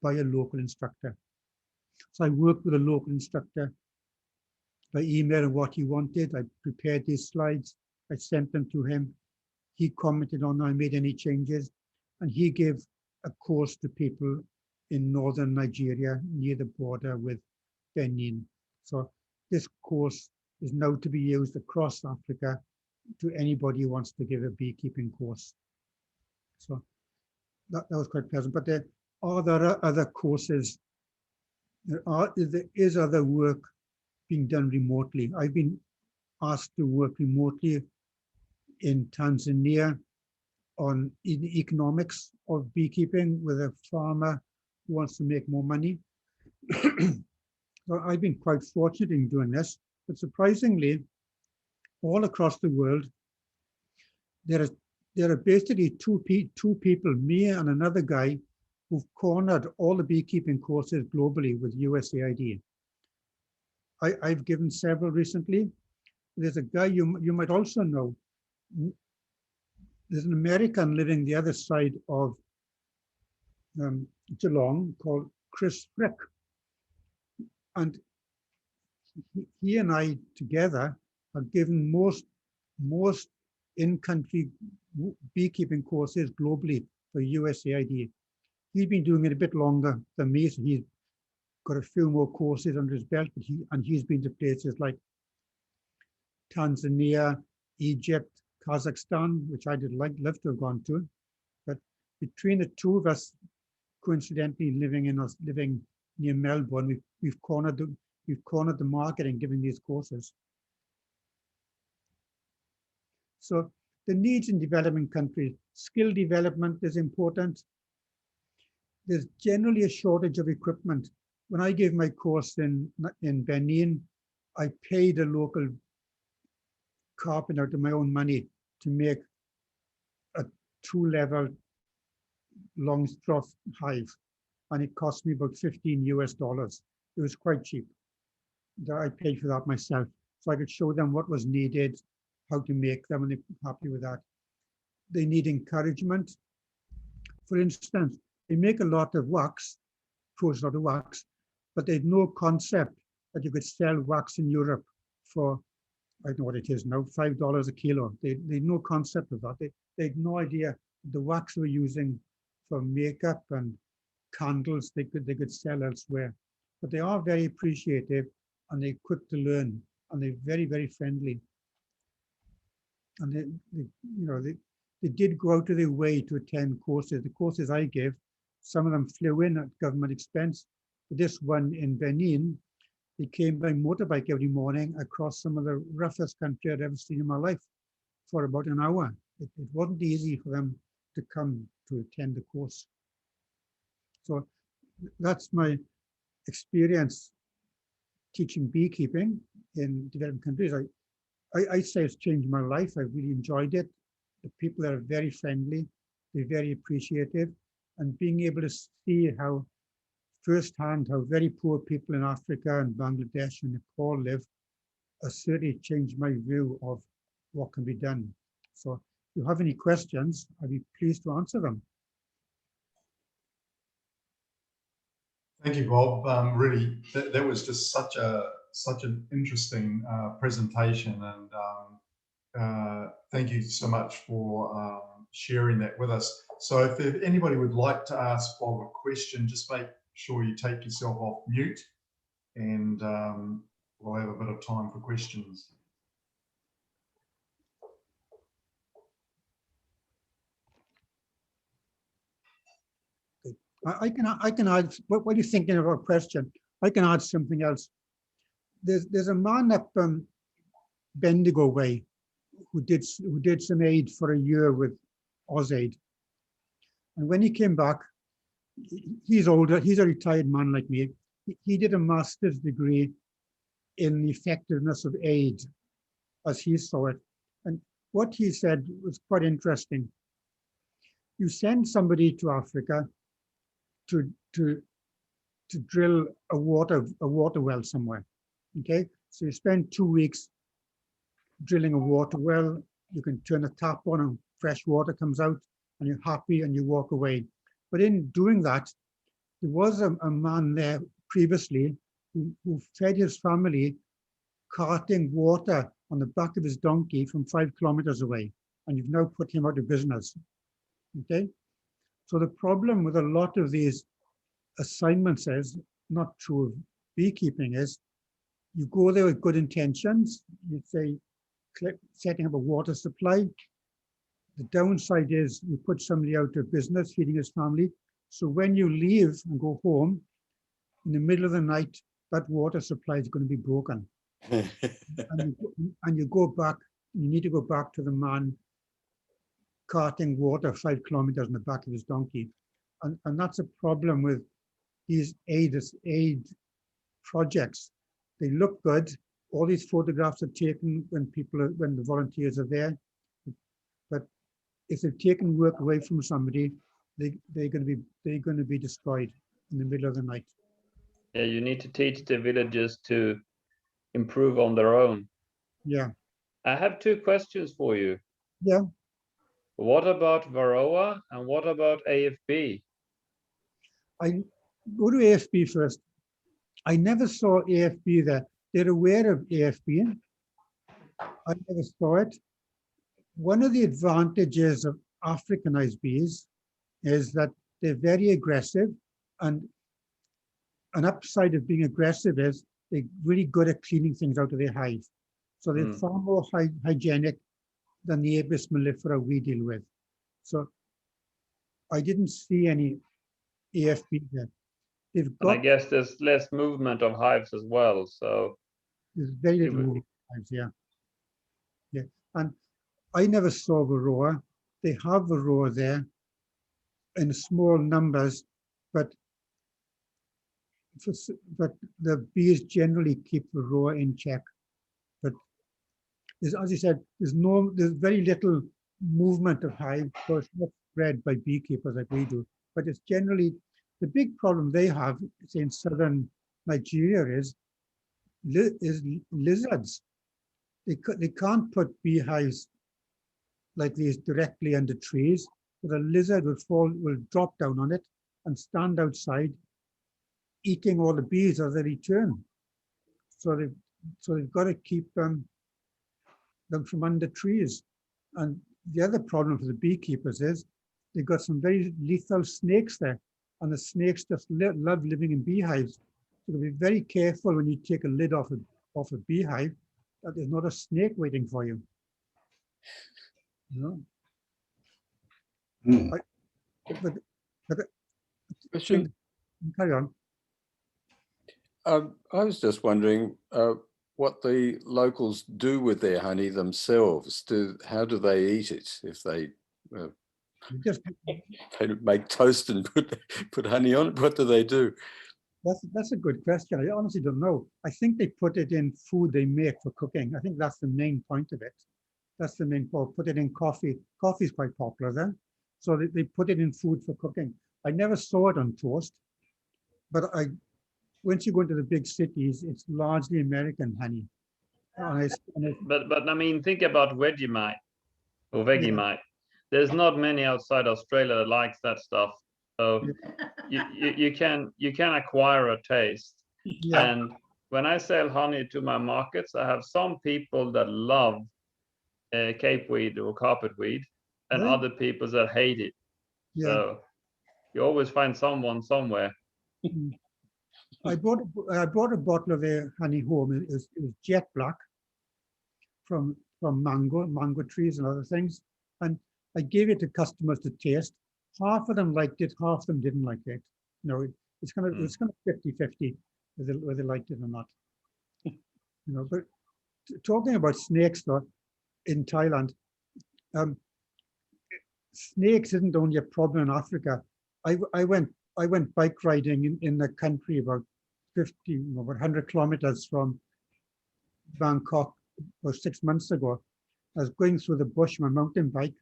by a local instructor. So I worked with a local instructor by email and what he wanted. I prepared these slides, I sent them to him. He commented on I made any changes, and he gave a course to people in northern Nigeria near the border with Benin. So this course is now to be used across Africa to anybody who wants to give a beekeeping course. So that was quite pleasant. But there are other courses. There is other work being done remotely. I've been asked to work remotely in Tanzania on the economics of beekeeping with a farmer who wants to make more money. So I've been quite fortunate in doing this, but surprisingly, all across the world, there are basically two people, me and another guy, who've cornered all the beekeeping courses globally with USAID. I've given several recently. There's a guy you might also know, there's an American living the other side of Geelong called Chris Frick. And he and I together have given most in-country beekeeping courses globally for USAID. He's been doing it a bit longer than me, so he's got a few more courses under his belt, but he's been to places like Tanzania, Egypt, Kazakhstan, which I did love to have gone to. But between the two of us, coincidentally living near Melbourne, we've cornered the market in giving these courses. So the needs in developing countries, skill development is important. There's generally a shortage of equipment. When I gave my course in Benin, I paid a local carpenter out of my own money to make a 2-level long straw hive, and it cost me about $15 US. It was quite cheap. I paid for that myself, so I could show them what was needed, how to make them, and they're happy with that. They need encouragement. For instance, they make a lot of wax, produce a lot of wax, but they had no concept that you could sell wax in Europe for, I don't know what it is now, $5 a kilo. They had no concept of that. They had no idea the wax they were using for makeup and candles they could sell elsewhere. But they are very appreciative, and they're quick to learn, and they're very, very friendly. And they did go out of their way to attend courses. The courses I gave, some of them flew in at government expense. But this one in Benin, they came by motorbike every morning across some of the roughest country I'd ever seen in my life for about an hour. It wasn't easy for them to come to attend the course. So that's my experience teaching beekeeping in developing countries. I say it's changed my life. I really enjoyed it. The people are very friendly, they're very appreciative, and being able to see how firsthand how very poor people in Africa and Bangladesh and Nepal live has certainly changed my view of what can be done. So if you have any questions, I'd be pleased to answer them. Thank you, Bob. Really, that was just such an interesting presentation, and thank you so much for sharing that with us. So if anybody would like to ask Bob a question, just make sure you take yourself off mute, and we'll have a bit of time for questions. I can add, what are you thinking of a question? I can add something else. There's a man up Bendigo way who did some aid for a year with AusAid. And when he came back, he's older, he's a retired man like me. He did a master's degree in the effectiveness of aid as he saw it. And what he said was quite interesting. You send somebody to Africa to drill a water well somewhere, okay? So you spend 2 weeks drilling a water well, you can turn the tap on and fresh water comes out, and you're happy and you walk away. But in doing that, there was a man there previously who fed his family carting water on the back of his donkey from 5 kilometers away, and you've now put him out of business, okay? So the problem with a lot of these assignments is, not true of beekeeping, is you go there with good intentions. You say, setting up a water supply. The downside is you put somebody out of business, feeding his family. So when you leave and go home, in the middle of the night, that water supply is going to be broken. and you go back, you need to go back to the man carting water 5 kilometers on the back of his donkey. And that's a problem with these aid projects. They look good. All these photographs are taken when the volunteers are there. But if they've taken work away from somebody, they're going to be destroyed in the middle of the night. Yeah, you need to teach the villagers to improve on their own. Yeah. I have 2 questions for you. Yeah. What about Varroa and what about AFB? I go to AFB first. I never saw AFB there. They're aware of AFB. I never saw it. One of the advantages of Africanized bees is that they're very aggressive, and an upside of being aggressive is they're really good at cleaning things out of their hive. So they're far more hygienic than the Apis mellifera we deal with. So I didn't see any AFB there. They've And I got, guess there's less movement of hives as well. So there's very little movement hives, yeah. Yeah, and I never saw Varroa. They have Varroa there in small numbers, but the bees generally keep Varroa in check. But as you said, there's very little movement of hive, so it's not spread by beekeepers like we do. But it's generally, the big problem they have, say in southern Nigeria, is lizards. They can't put beehives like these directly under trees, but a lizard will drop down on it and stand outside, eating all the bees as they return. So they've got to keep them from under trees. And the other problem for the beekeepers is they've got some very lethal snakes there, and the snakes just love living in beehives. So be very careful when you take a lid off a beehive that there's not a snake waiting for you. You know? Question. Carry on. I was just wondering what the locals do with their honey themselves. How do they eat it? If they they make toast and put honey on it, what do they do? That's a good question. I honestly don't know. I think they put it in food they make for cooking. I think that's the main point of it. That's the main point. Put it in coffee. Coffee is quite popular there. So they put it in food for cooking. I never saw it on toast, but once you go into the big cities, it's largely American honey. But I mean, think about Vegemite or Vegemite. There's not many outside Australia that likes that stuff. So you can acquire a taste. Yeah. And when I sell honey to my markets, I have some people that love capeweed or carpetweed, and other people that hate it. Yeah. So you always find someone somewhere. I bought a bottle of their honey home. It was jet black from mango trees and other things, and I gave it to customers to taste. Half of them liked it, half of them didn't like it. You know, it's kind of 50-50 whether they liked it or not. You know, but talking about snakes though, in Thailand, snakes isn't only a problem in Africa. I went bike riding in the country about 100 kilometers from Bangkok about 6 months ago. I was going through the bush on my mountain bike,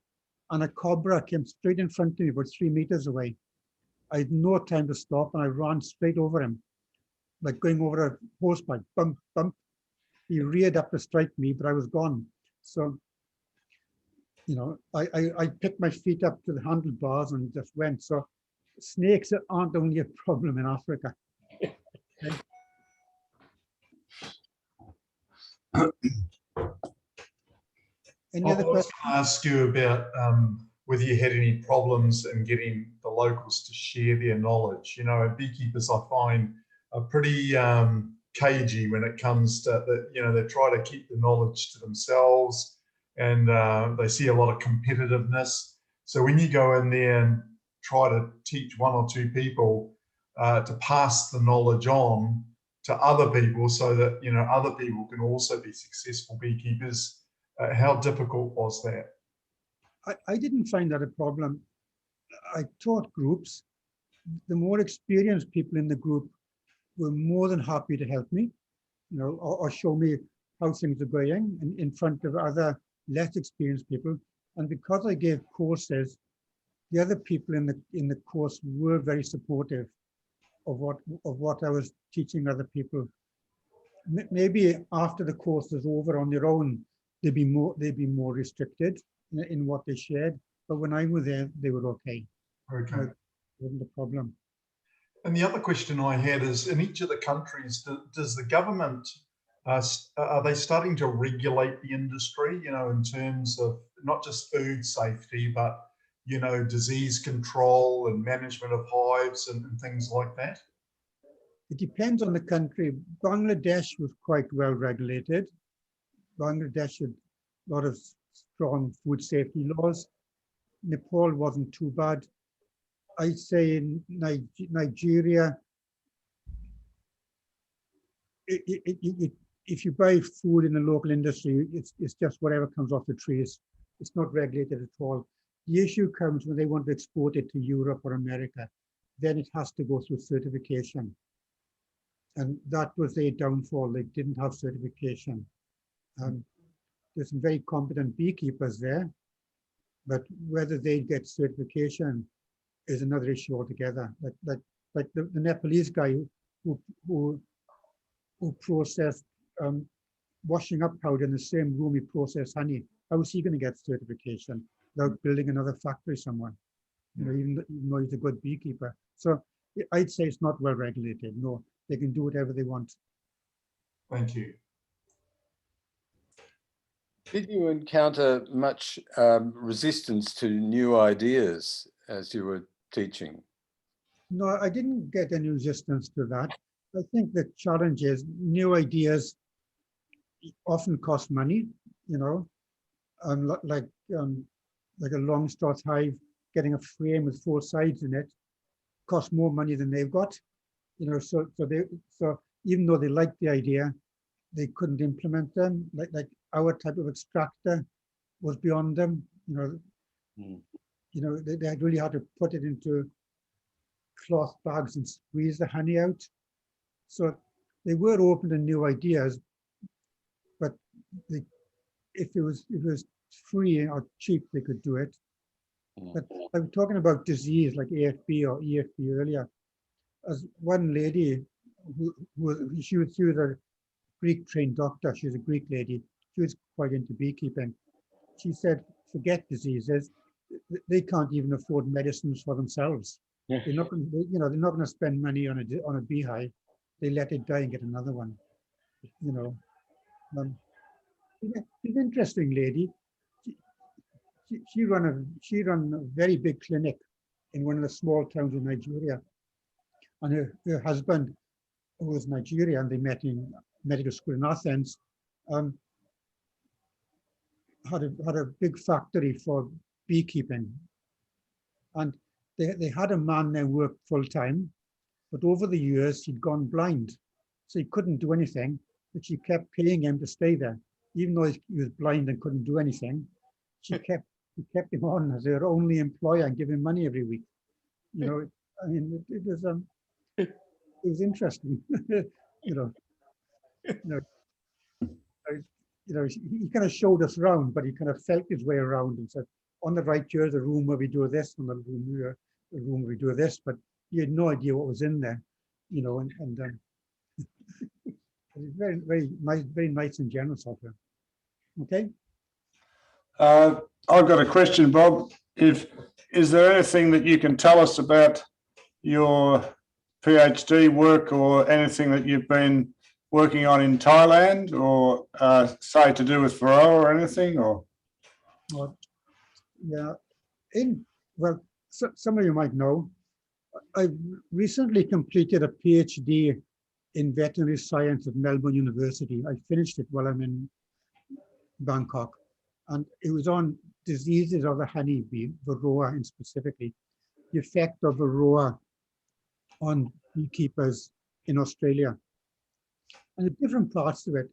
and a cobra came straight in front of me about 3 meters away. I had no time to stop, and I ran straight over him, like going over a horse pipe, bump, bump. He reared up to strike me, but I was gone. So, you know, I picked my feet up to the handlebars and just went. So snakes aren't only a problem in Africa. Any other questions? I ask you about whether you had any problems in getting the locals to share their knowledge. You know, beekeepers I find are pretty cagey when it comes to the, you know, they try to keep the knowledge to themselves, and they see a lot of competitiveness. So when you go in there and try to teach one or two people to pass the knowledge on to other people so that, you know, other people can also be successful beekeepers, how difficult was that? I didn't find that a problem. I taught groups. The more experienced people in the group were more than happy to help me, you know, or show me how things are going in front of other less experienced people. And because I gave courses, the other people in the course were very supportive of what I was teaching other people. Maybe after the course is over on their own, they'd be more restricted in what they shared. but when I was there, they were okay. Okay. It wasn't a problem. And the other question I had is, in each of the countries, does the government, are they starting to regulate the industry, you know, in terms of not just food safety, but, you know, disease control and management of hives and things like that? It depends on the country. Bangladesh was quite well regulated. Bangladesh had a lot of strong food safety laws. Nepal wasn't too bad. I'd say in Nigeria, if you buy food in the local industry, it's just whatever comes off the trees. It's not regulated at all. The issue comes when they want to export it to Europe or America. Then it has to go through certification. And that was their downfall. They didn't have certification. There's some very competent beekeepers there, but whether they get certification is another issue altogether. Like the Nepalese guy who processed washing up powder in the same room he processed honey. How is he going to get certification without building another factory somewhere? You know, even though he's a good beekeeper. So I'd say it's not well regulated. No, they can do whatever they want. Thank you. Did you encounter much resistance to new ideas as you were teaching? No, I didn't get any resistance to that. I think the challenge is new ideas often cost money, you know, like a long straught hive, getting a frame with 4 sides in it costs more money than they've got, you know, so even though they liked the idea, they couldn't implement them. Like our type of extractor was beyond them, you know. You know, they really had to put it into cloth bags and squeeze the honey out. So they were open to new ideas, but if it was free or cheap, they could do it. But I was talking about disease like AFB or EFB earlier. As one lady she was a Greek trained doctor. She was a Greek lady. She was quite into beekeeping. She said, forget diseases. They can't even afford medicines for themselves. Yeah. They're not going to, you know, they're not going to spend money on a beehive. They let it die and get another one. You know, she's an interesting lady. She run a very big clinic in one of the small towns in Nigeria, and her husband, who was Nigerian, and they met in medical school in Athens, had a big factory for beekeeping, and they had a man there work full time, but over the years he'd gone blind, so he couldn't do anything. But she kept paying him to stay there, even though he was blind and couldn't do anything. She kept him on as her only employer and give him money every week. You know, I mean, it was interesting. you know, he kind of showed us around, but he kind of felt his way around and said, on the right here's a room where we do this, on the room here, the room where we do this, but he had no idea what was in there, you know, and very, very nice and generous of him. Okay. I've got a question, Bob. Is there anything that you can tell us about your PhD work or anything that you've been working on in Thailand, or say to do with Varroa or anything? Or yeah, well, some of you might know, I recently completed a PhD in veterinary science at Melbourne University. I finished it while I'm in Bangkok, and it was on diseases of the honeybee, Varroa in specifically, the effect of Varroa on beekeepers in Australia and the different parts of it.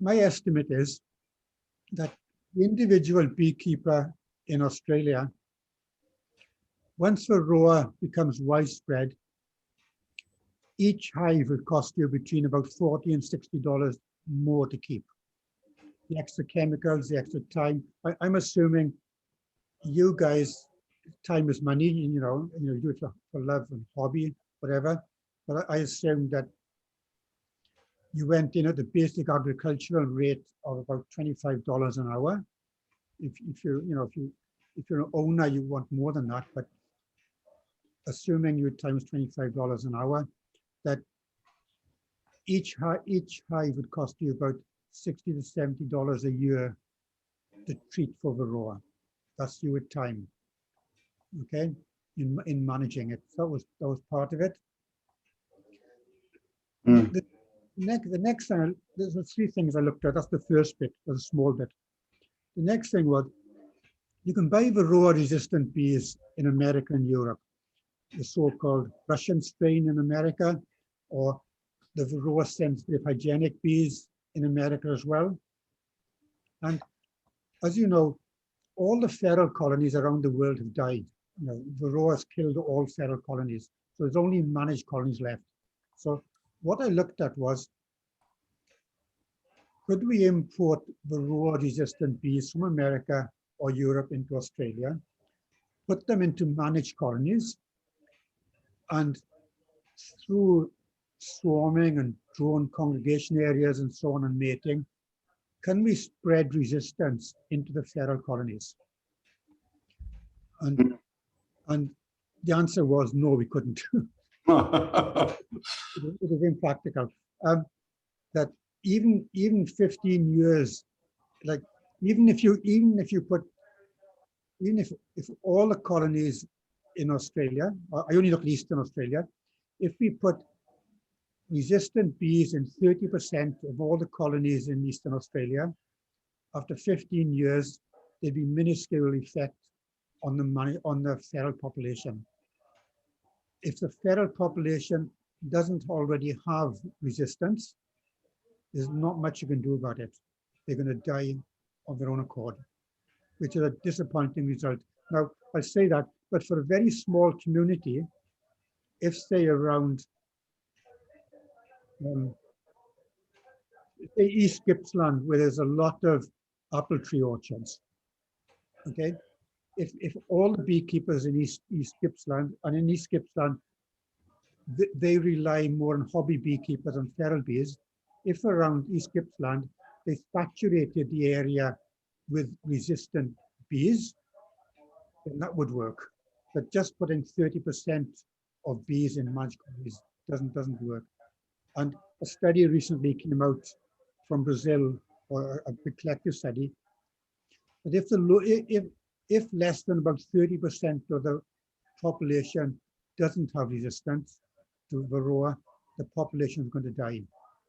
My estimate is that the individual beekeeper in Australia, once Varroa becomes widespread, each hive will cost you between about $40 and $60 more to keep. The extra chemicals, the extra time. I'm assuming you guys, time is money, you know, you do it for love and hobby, whatever. But I assume that you went in at the basic agricultural rate of about $25 an hour. if you're, you know, if you're an owner, you want more than that, but assuming you times $25 an hour, that each hive would cost you about $60 to $70 a year to treat for varroa. That's your time, okay, in managing it. So that was part of it. Mm. The next thing, there's 3 things I looked at. That's the first bit, the small bit. The next thing was, you can buy varroa-resistant bees in America and Europe, the so-called Russian strain in America, or the varroa-sensitive hygienic bees in America as well. And as you know, all the feral colonies around the world have died. You know, varroa has killed all feral colonies, so there's only managed colonies left. So what I looked at was, could we import varroa-resistant bees from America or Europe into Australia, put them into managed colonies, and through swarming and drone congregation areas and so on and mating, can we spread resistance into the feral colonies? And the answer was no, we couldn't. It was impractical. That even 15 years, like if all the colonies in Australia, I only look at Eastern Australia, if we put resistant bees in 30% of all the colonies in Eastern Australia, after 15 years, there'd be minuscule effect on the feral population. If the feral population doesn't already have resistance, there's not much you can do about it. They're going to die of their own accord, which is a disappointing result. Now, I say that, but for a very small community, if say around say East Gippsland, where there's a lot of apple tree orchards, okay? If all the beekeepers in East Gippsland, and in East Gippsland, they rely more on hobby beekeepers and feral bees, if around East Gippsland, they saturated the area with resistant bees, then that would work. But just putting 30% of bees in managed colonies doesn't work. And a study recently came out from Brazil, or a big collective study, that if less than about 30% of the population doesn't have resistance to varroa, the population is going to die.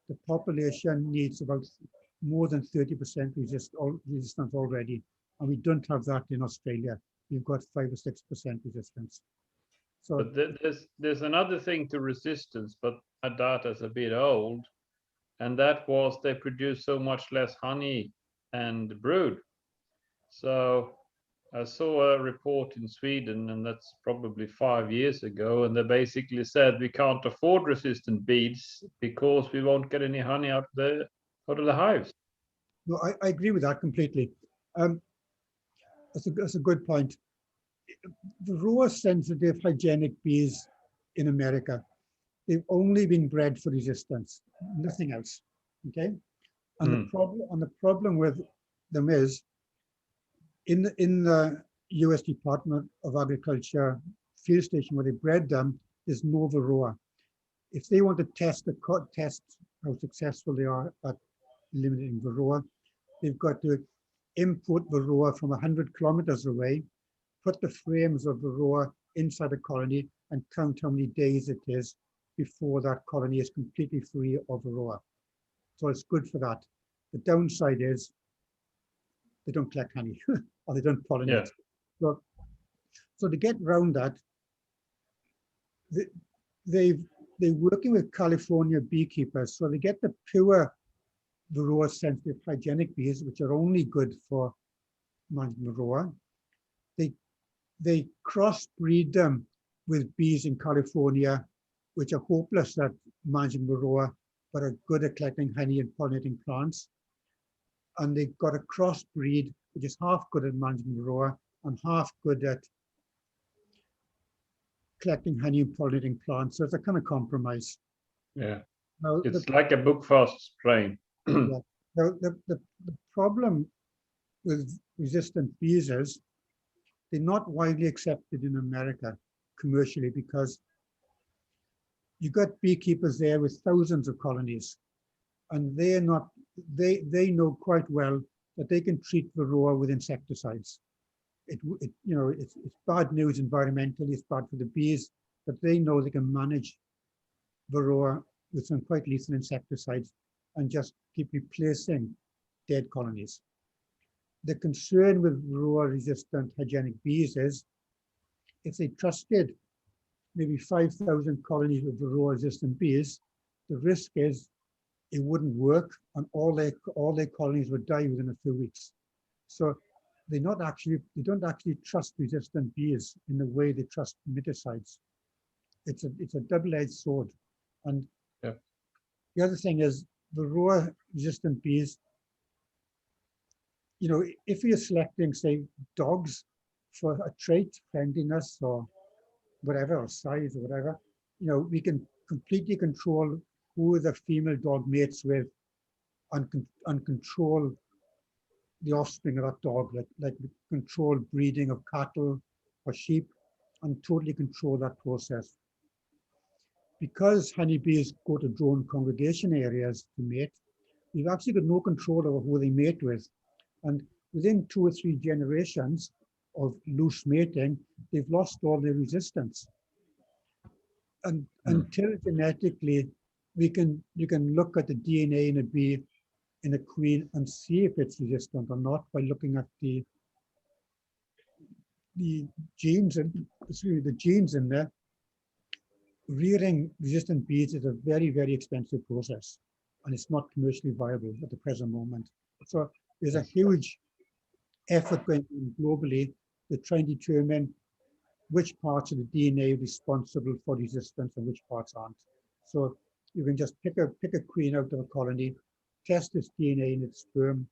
The population needs about more than 30% resistance already, and we don't have that in Australia. We've got 5 or 6% resistance. So, but there's another thing to resistance, but that data's a bit old, and that was they produce so much less honey and brood. So I saw a report in Sweden, and that's probably 5 years ago, and they basically said we can't afford resistant bees because we won't get any honey out of the hives. no, I agree with that completely. That's a good point. Varroa-sensitive hygienic bees in America, they've only been bred for resistance, nothing else. Okay, and the problem with them is, in the U.S. Department of Agriculture field station where they bred them, there's no varroa. If they want to test how successful they are at eliminating varroa, they've got to import varroa from 100 kilometers away, put the frames of varroa inside the colony, and count how many days it is before that colony is completely free of varroa. So it's good for that. The downside is they don't collect honey or they don't pollinate. Yeah. So to get around that, they're working with California beekeepers. So they get the pure varroa sensitive hygienic bees, which are only good for managing varroa. They crossbreed them with bees in California, which are hopeless at managing varroa, but are good at collecting honey and pollinating plants. And they've got a crossbreed, which is half good at managing varroa and half good at collecting honey and pollinating plants. So it's a kind of compromise. Yeah, now, it's like a Buckfast strain. Yeah. Now, the problem with resistant bees is they're not widely accepted in America commercially because you got beekeepers there with thousands of colonies, and they know quite well that they can treat varroa with insecticides. It's bad news environmentally, it's bad for the bees, but they know they can manage varroa with some quite lethal insecticides and just keep replacing dead colonies. The concern with varroa-resistant hygienic bees is if they trusted maybe 5,000 colonies of varroa-resistant bees, the risk is it wouldn't work and all their colonies would die within a few weeks. So they don't actually trust resistant bees in the way they trust miticides. It's a double-edged sword. And yeah. The other thing is varroa-resistant bees, if you're selecting, say, dogs for a trait, friendliness or whatever, or size or whatever, we can completely control who the female dog mates with and control the offspring of that dog, like control breeding of cattle or sheep and totally control that process. Because honeybees go to drone congregation areas to mate, we've actually got no control over who they mate with. And within 2 or 3 generations of loose mating, they've lost all their resistance. And until genetically, you can look at the DNA in a bee, in a queen, and see if it's resistant or not by looking at the genes in there. Rearing resistant bees is a very, very expensive process, and it's not commercially viable at the present moment. So there's a huge effort going on globally to try and determine which parts of the DNA are responsible for resistance and which parts aren't. So you can just pick a queen out of a colony, test its DNA in its sperm,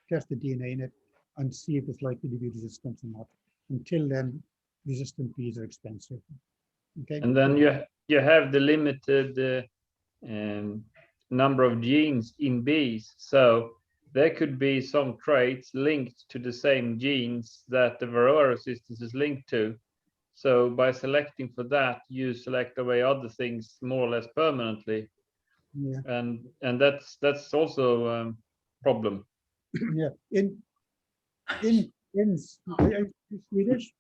test the DNA in it, and see if it's likely to be resistant or not. Until then, resistant bees are expensive. Okay. And then you have the limited number of genes in bees. So there could be some traits linked to the same genes that the varroa resistance is linked to. So by selecting for that, you select away other things more or less permanently. Yeah. And that's also a problem. Yeah. In Swedish,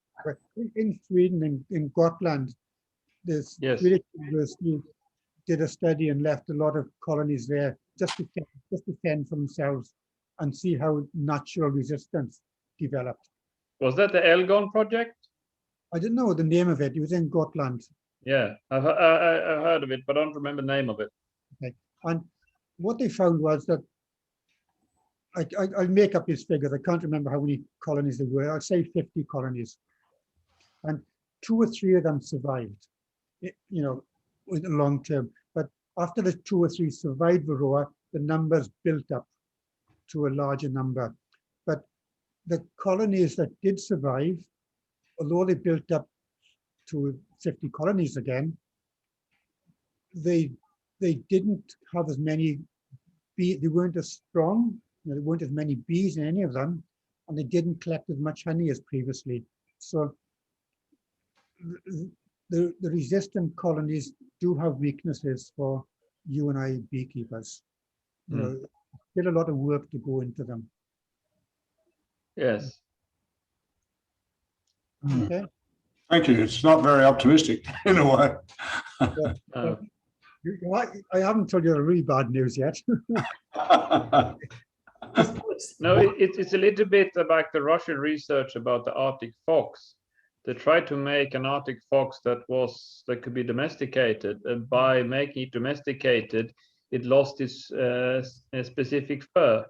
in Sweden, in Gotland, the Swedish university did a study and left a lot of colonies there just to fend for themselves and see how natural resistance developed. Was that the Elgon project? I didn't know the name of it. It was in Gotland. Yeah, I heard of it, but I don't remember the name of it. Okay. And what they found was that I'll make up these figures. I can't remember how many colonies there were. I'll say 50 colonies. And 2 or 3 of them survived, in the long term. But after the 2 or 3 survived varroa, the numbers built up to a larger number. But the colonies that did survive, although they built up to 50 colonies again, they didn't have as many bees. They weren't as strong. There weren't as many bees in any of them, and they didn't collect as much honey as previously. So the resistant colonies do have weaknesses for you and I beekeepers. Still a lot of work to go into them. Yes. Okay. Thank you. It's not very optimistic in a way. I haven't told you the really bad news yet. No, it's a little bit about the Russian research about the Arctic fox. They tried to make an Arctic fox that could be domesticated, and by making it domesticated, it lost its specific fur,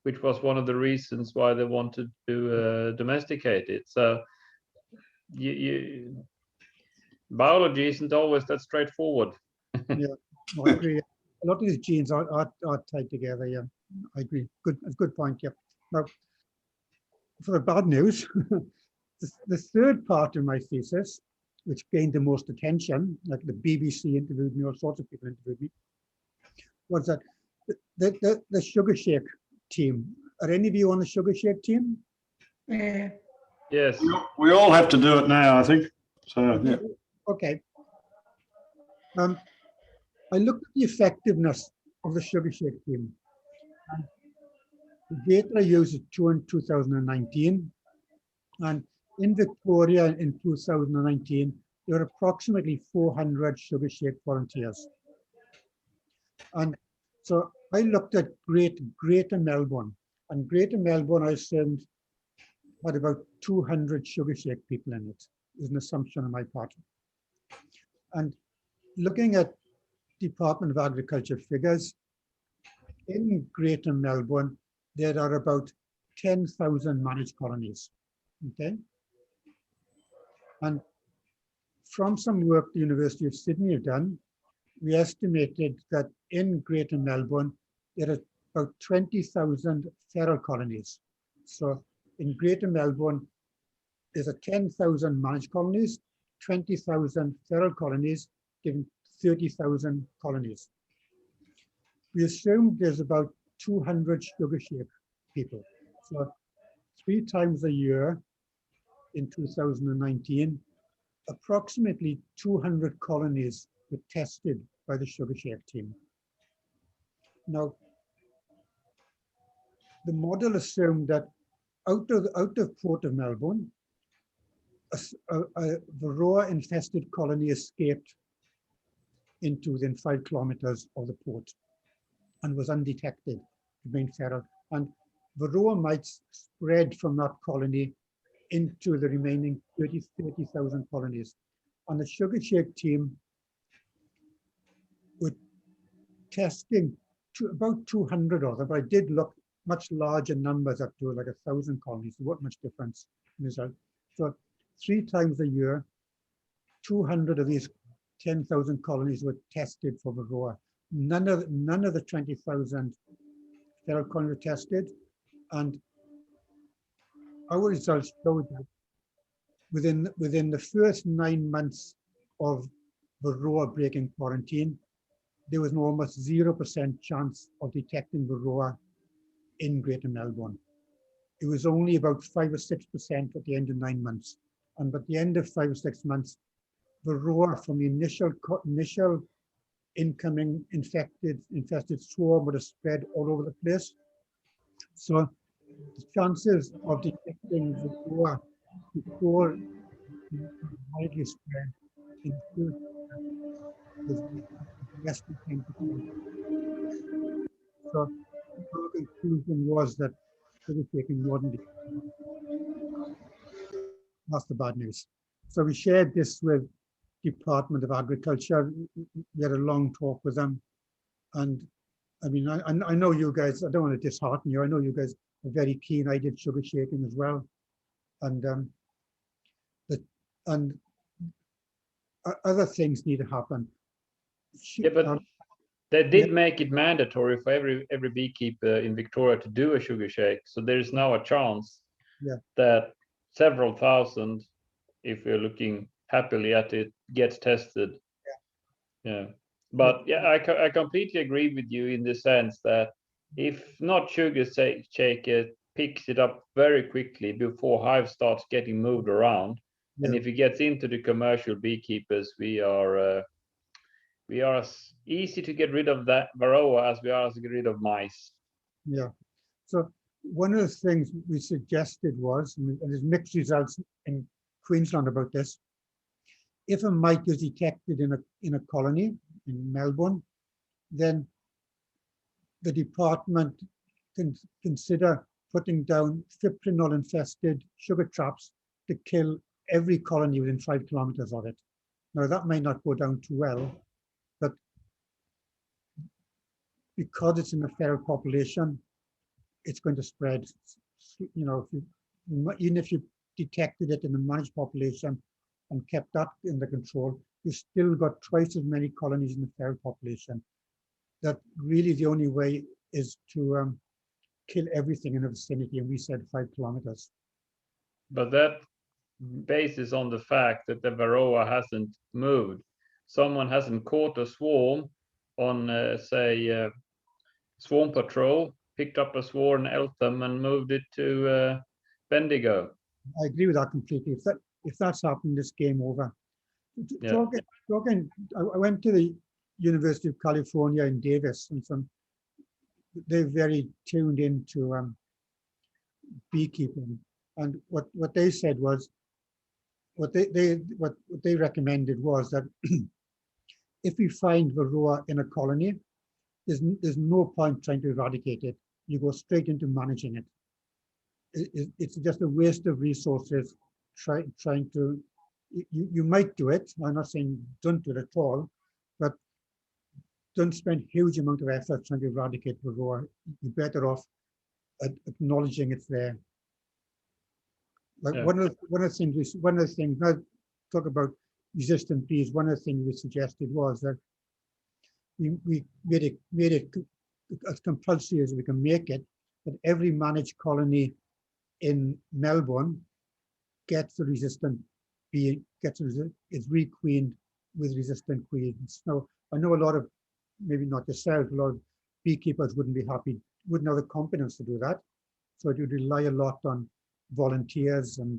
which was one of the reasons why they wanted to domesticate it. So biology isn't always that straightforward. Yeah, no, I agree. A lot of these genes are tied together. Yeah, I agree. Good point. Yeah. Now, for the bad news, the third part of my thesis, which gained the most attention, like the BBC interviewed me, all sorts of people interviewed me, was that the sugar shake team Are any of you on the sugar shake team? Yes. We all have to do it now, I think. So, yeah. Okay. I looked at the effectiveness of the sugar shake team. And the data I used is 2019. And in Victoria in 2019, there were approximately 400 sugar shake volunteers. And so I looked at Greater Melbourne. And Greater Melbourne, I assumed, had about 200 sugar shake people in it, is an assumption on my part. And looking at Department of Agriculture figures, in Greater Melbourne, there are about 10,000 managed colonies, okay? And from some work the University of Sydney have done, we estimated that in Greater Melbourne, there are about 20,000 feral colonies. So in Greater Melbourne, there's a 10,000 managed colonies, 20,000 feral colonies, giving 30,000 colonies. We assume there's about 200 sugar shake people. So 3 times a year in 2019, approximately 200 colonies were tested by the sugar shake team. Now, the model assumed that out of Port of Melbourne, a varroa infested colony escaped into within 5 kilometers of the port and was undetected, remained feral. And varroa mites spread from that colony into the remaining 30,000 colonies. And the sugar shake team were testing about 200 of them, but I did look much larger numbers up to like 1,000 colonies. There wasn't much difference in the result. So 3 times a year, 200 of these 10,000 colonies were tested for varroa. None of the 20,000 feral colonies were tested, and our results showed that within the first 9 months of varroa breaking quarantine, there was an almost 0% chance of detecting varroa in Greater Melbourne. It was only about 5 or 6% at the end of 9 months. And at the end of 5 or 6 months, varroa from the initial incoming infested swarm would have spread all over the place. So the chances of detecting varroa before widely spread in the was less than 10%. So our conclusion was that sugar shaking wasn't. That's the bad news. So we shared this with Department of Agriculture. We had a long talk with them. And I mean, I know you guys, I don't want to dishearten you. I know you guys are very keen. I did sugar shaking as well. And other things need to happen. Yeah, but they did make it mandatory for every beekeeper in Victoria to do a sugar shake. So there is now a chance that several thousand, if we're looking happily at it, gets tested. Yeah. But yeah, I completely agree with you in the sense that if not sugar shake, it picks it up very quickly before hive starts getting moved around. Yeah. And if it gets into the commercial beekeepers, we are as easy to get rid of that varroa as we are to get rid of mice. Yeah. So one of the things we suggested was, and there's mixed results in Queensland about this, if a mite is detected in a colony in Melbourne, then the department can consider putting down fipronil infested sugar traps to kill every colony within 5 kilometers of it. Now that may not go down too well, but because it's in a feral population, it's going to spread. You know, even if you detected it in the managed population and kept that under control, you still got twice as many colonies in the feral population. That really the only way is to kill everything in the vicinity, and we said 5 kilometers. But that bases on the fact that the varroa hasn't moved. Someone hasn't caught a swarm on, say, swarm patrol, picked up a swarm in Eltham and moved it to Bendigo. I agree with that completely. If that's happened, it's game over. Yeah. I went to the University of California in Davis, and they're very tuned into beekeeping. And what they said was, what they recommended was that if we find Varroa in a colony, there's no point trying to eradicate it. You go straight into managing it. It's just a waste of resources trying to, you might do it. I'm not saying don't do it at all, but don't spend huge amount of effort trying to eradicate Varroa. You're better off acknowledging it's there. Like Yeah. one of the things, now talk about resistant bees, one of the things we suggested was that we made it as compulsory as we can make it, that every managed colony in Melbourne gets a resistant bee, is requeened with resistant queens. Now, I know a lot of, maybe not yourself, a lot of beekeepers wouldn't be happy, wouldn't have the competence to do that. So it would rely a lot on volunteers and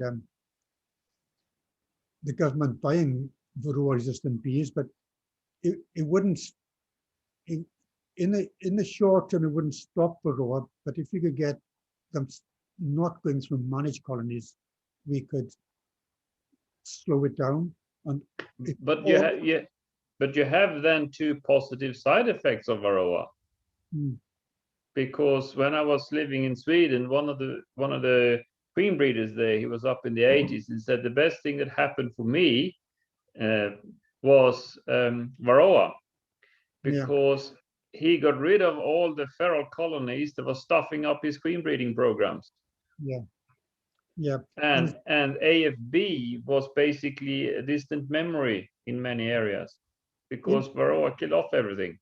the government buying Varroa resistant bees, but it wouldn't, in the short term, it wouldn't stop Varroa, but if we could get them not going through managed colonies, we could slow it down. And But you have then two positive side effects of Varroa. Hmm. Because when I was living in Sweden, one of the queen breeders there, he was up in the 80s, and said the best thing that happened for me was Varroa, because he got rid of all the feral colonies that were stuffing up his queen breeding programs. Yeah. And AFB was basically a distant memory in many areas, because Varroa killed off everything.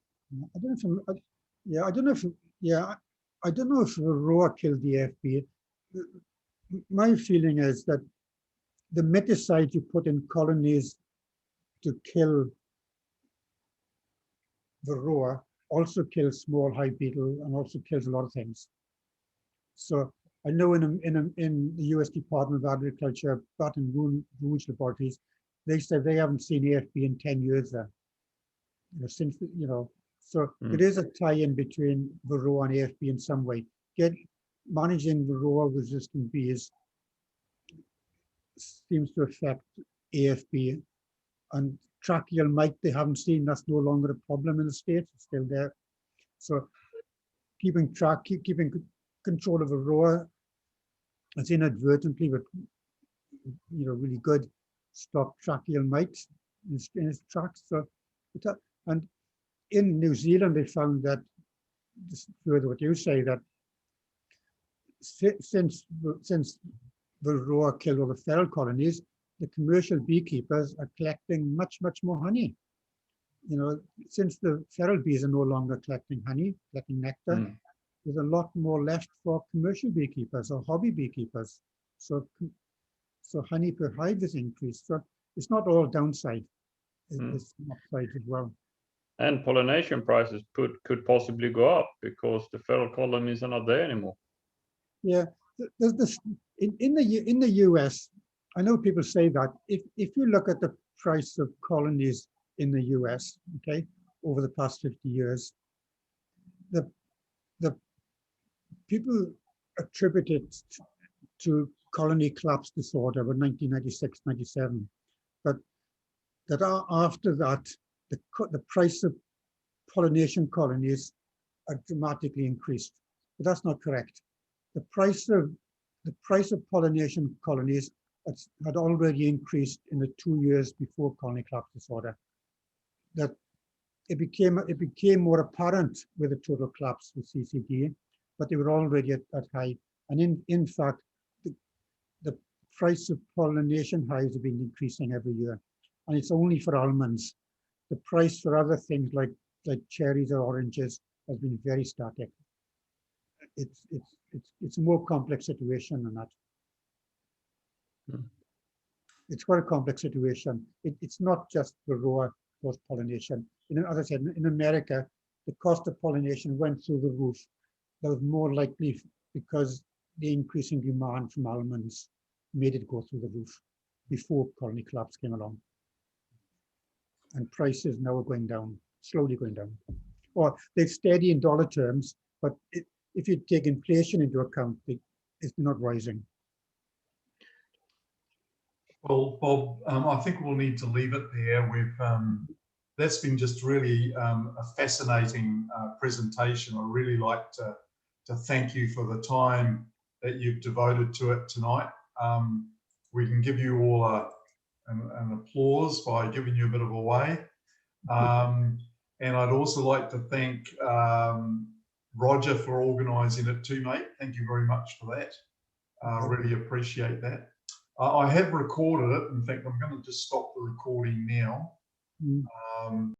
I don't know if Varroa killed the AFB. My feeling is that the miticide you put in colonies to kill Varroa also kills small hive beetle and also kills a lot of things. So I know in the US Department of Agriculture, Baton Rouge laboratories, they said they haven't seen AFB in 10 years there. Since, so there is a tie-in between Varroa and AFB in some way. Managing Varroa resistant bees seems to affect AFB, and tracheal mite they haven't seen. That's no longer a problem in the States. It's still there. So keeping control of Varroa, it's inadvertently, but really good, stop tracheal mite in its tracks. So, and in New Zealand, they found that, just further what you say, that since Varroa killed all the feral colonies, the commercial beekeepers are collecting much more honey. Since the feral bees are no longer collecting honey, collecting nectar, there's a lot more left for commercial beekeepers or hobby beekeepers. So honey per hive is increased. So it's not all downside. It's an upside as well. And pollination prices could possibly go up because the feral colonies are not there anymore. Yeah, there's this in the US. I know people say that if you look at the price of colonies in the US, okay, over the past 50 years, the people attribute it to colony collapse disorder of 1996, 97, but that after that, the price of pollination colonies are dramatically increased. But that's not correct. The price of pollination colonies had already increased in the 2 years before colony collapse disorder. That it became more apparent with the total collapse with CCD, but they were already at high. And in fact, the price of pollination hives have been increasing every year, and it's only for almonds. The price for other things like cherries or oranges has been very static. It's a more complex situation than that. It's quite a complex situation. It's not just Varroa caused pollination. As I said, in America, the cost of pollination went through the roof. that was more likely because the increasing demand from almonds made it go through the roof before colony collapse came along. And prices now are going down, slowly going down. Or they're steady in dollar terms, but if you take inflation into account, it's not rising. Well, Bob, I think we'll need to leave it there. That's been just really a fascinating presentation. I really like to thank you for the time that you've devoted to it tonight. We can give you all an applause by giving you a bit of a wave. And I'd also like to thank Roger for organising it too, mate. Thank you very much for that. Really appreciate that. I have recorded it. In fact, I'm going to just stop the recording now.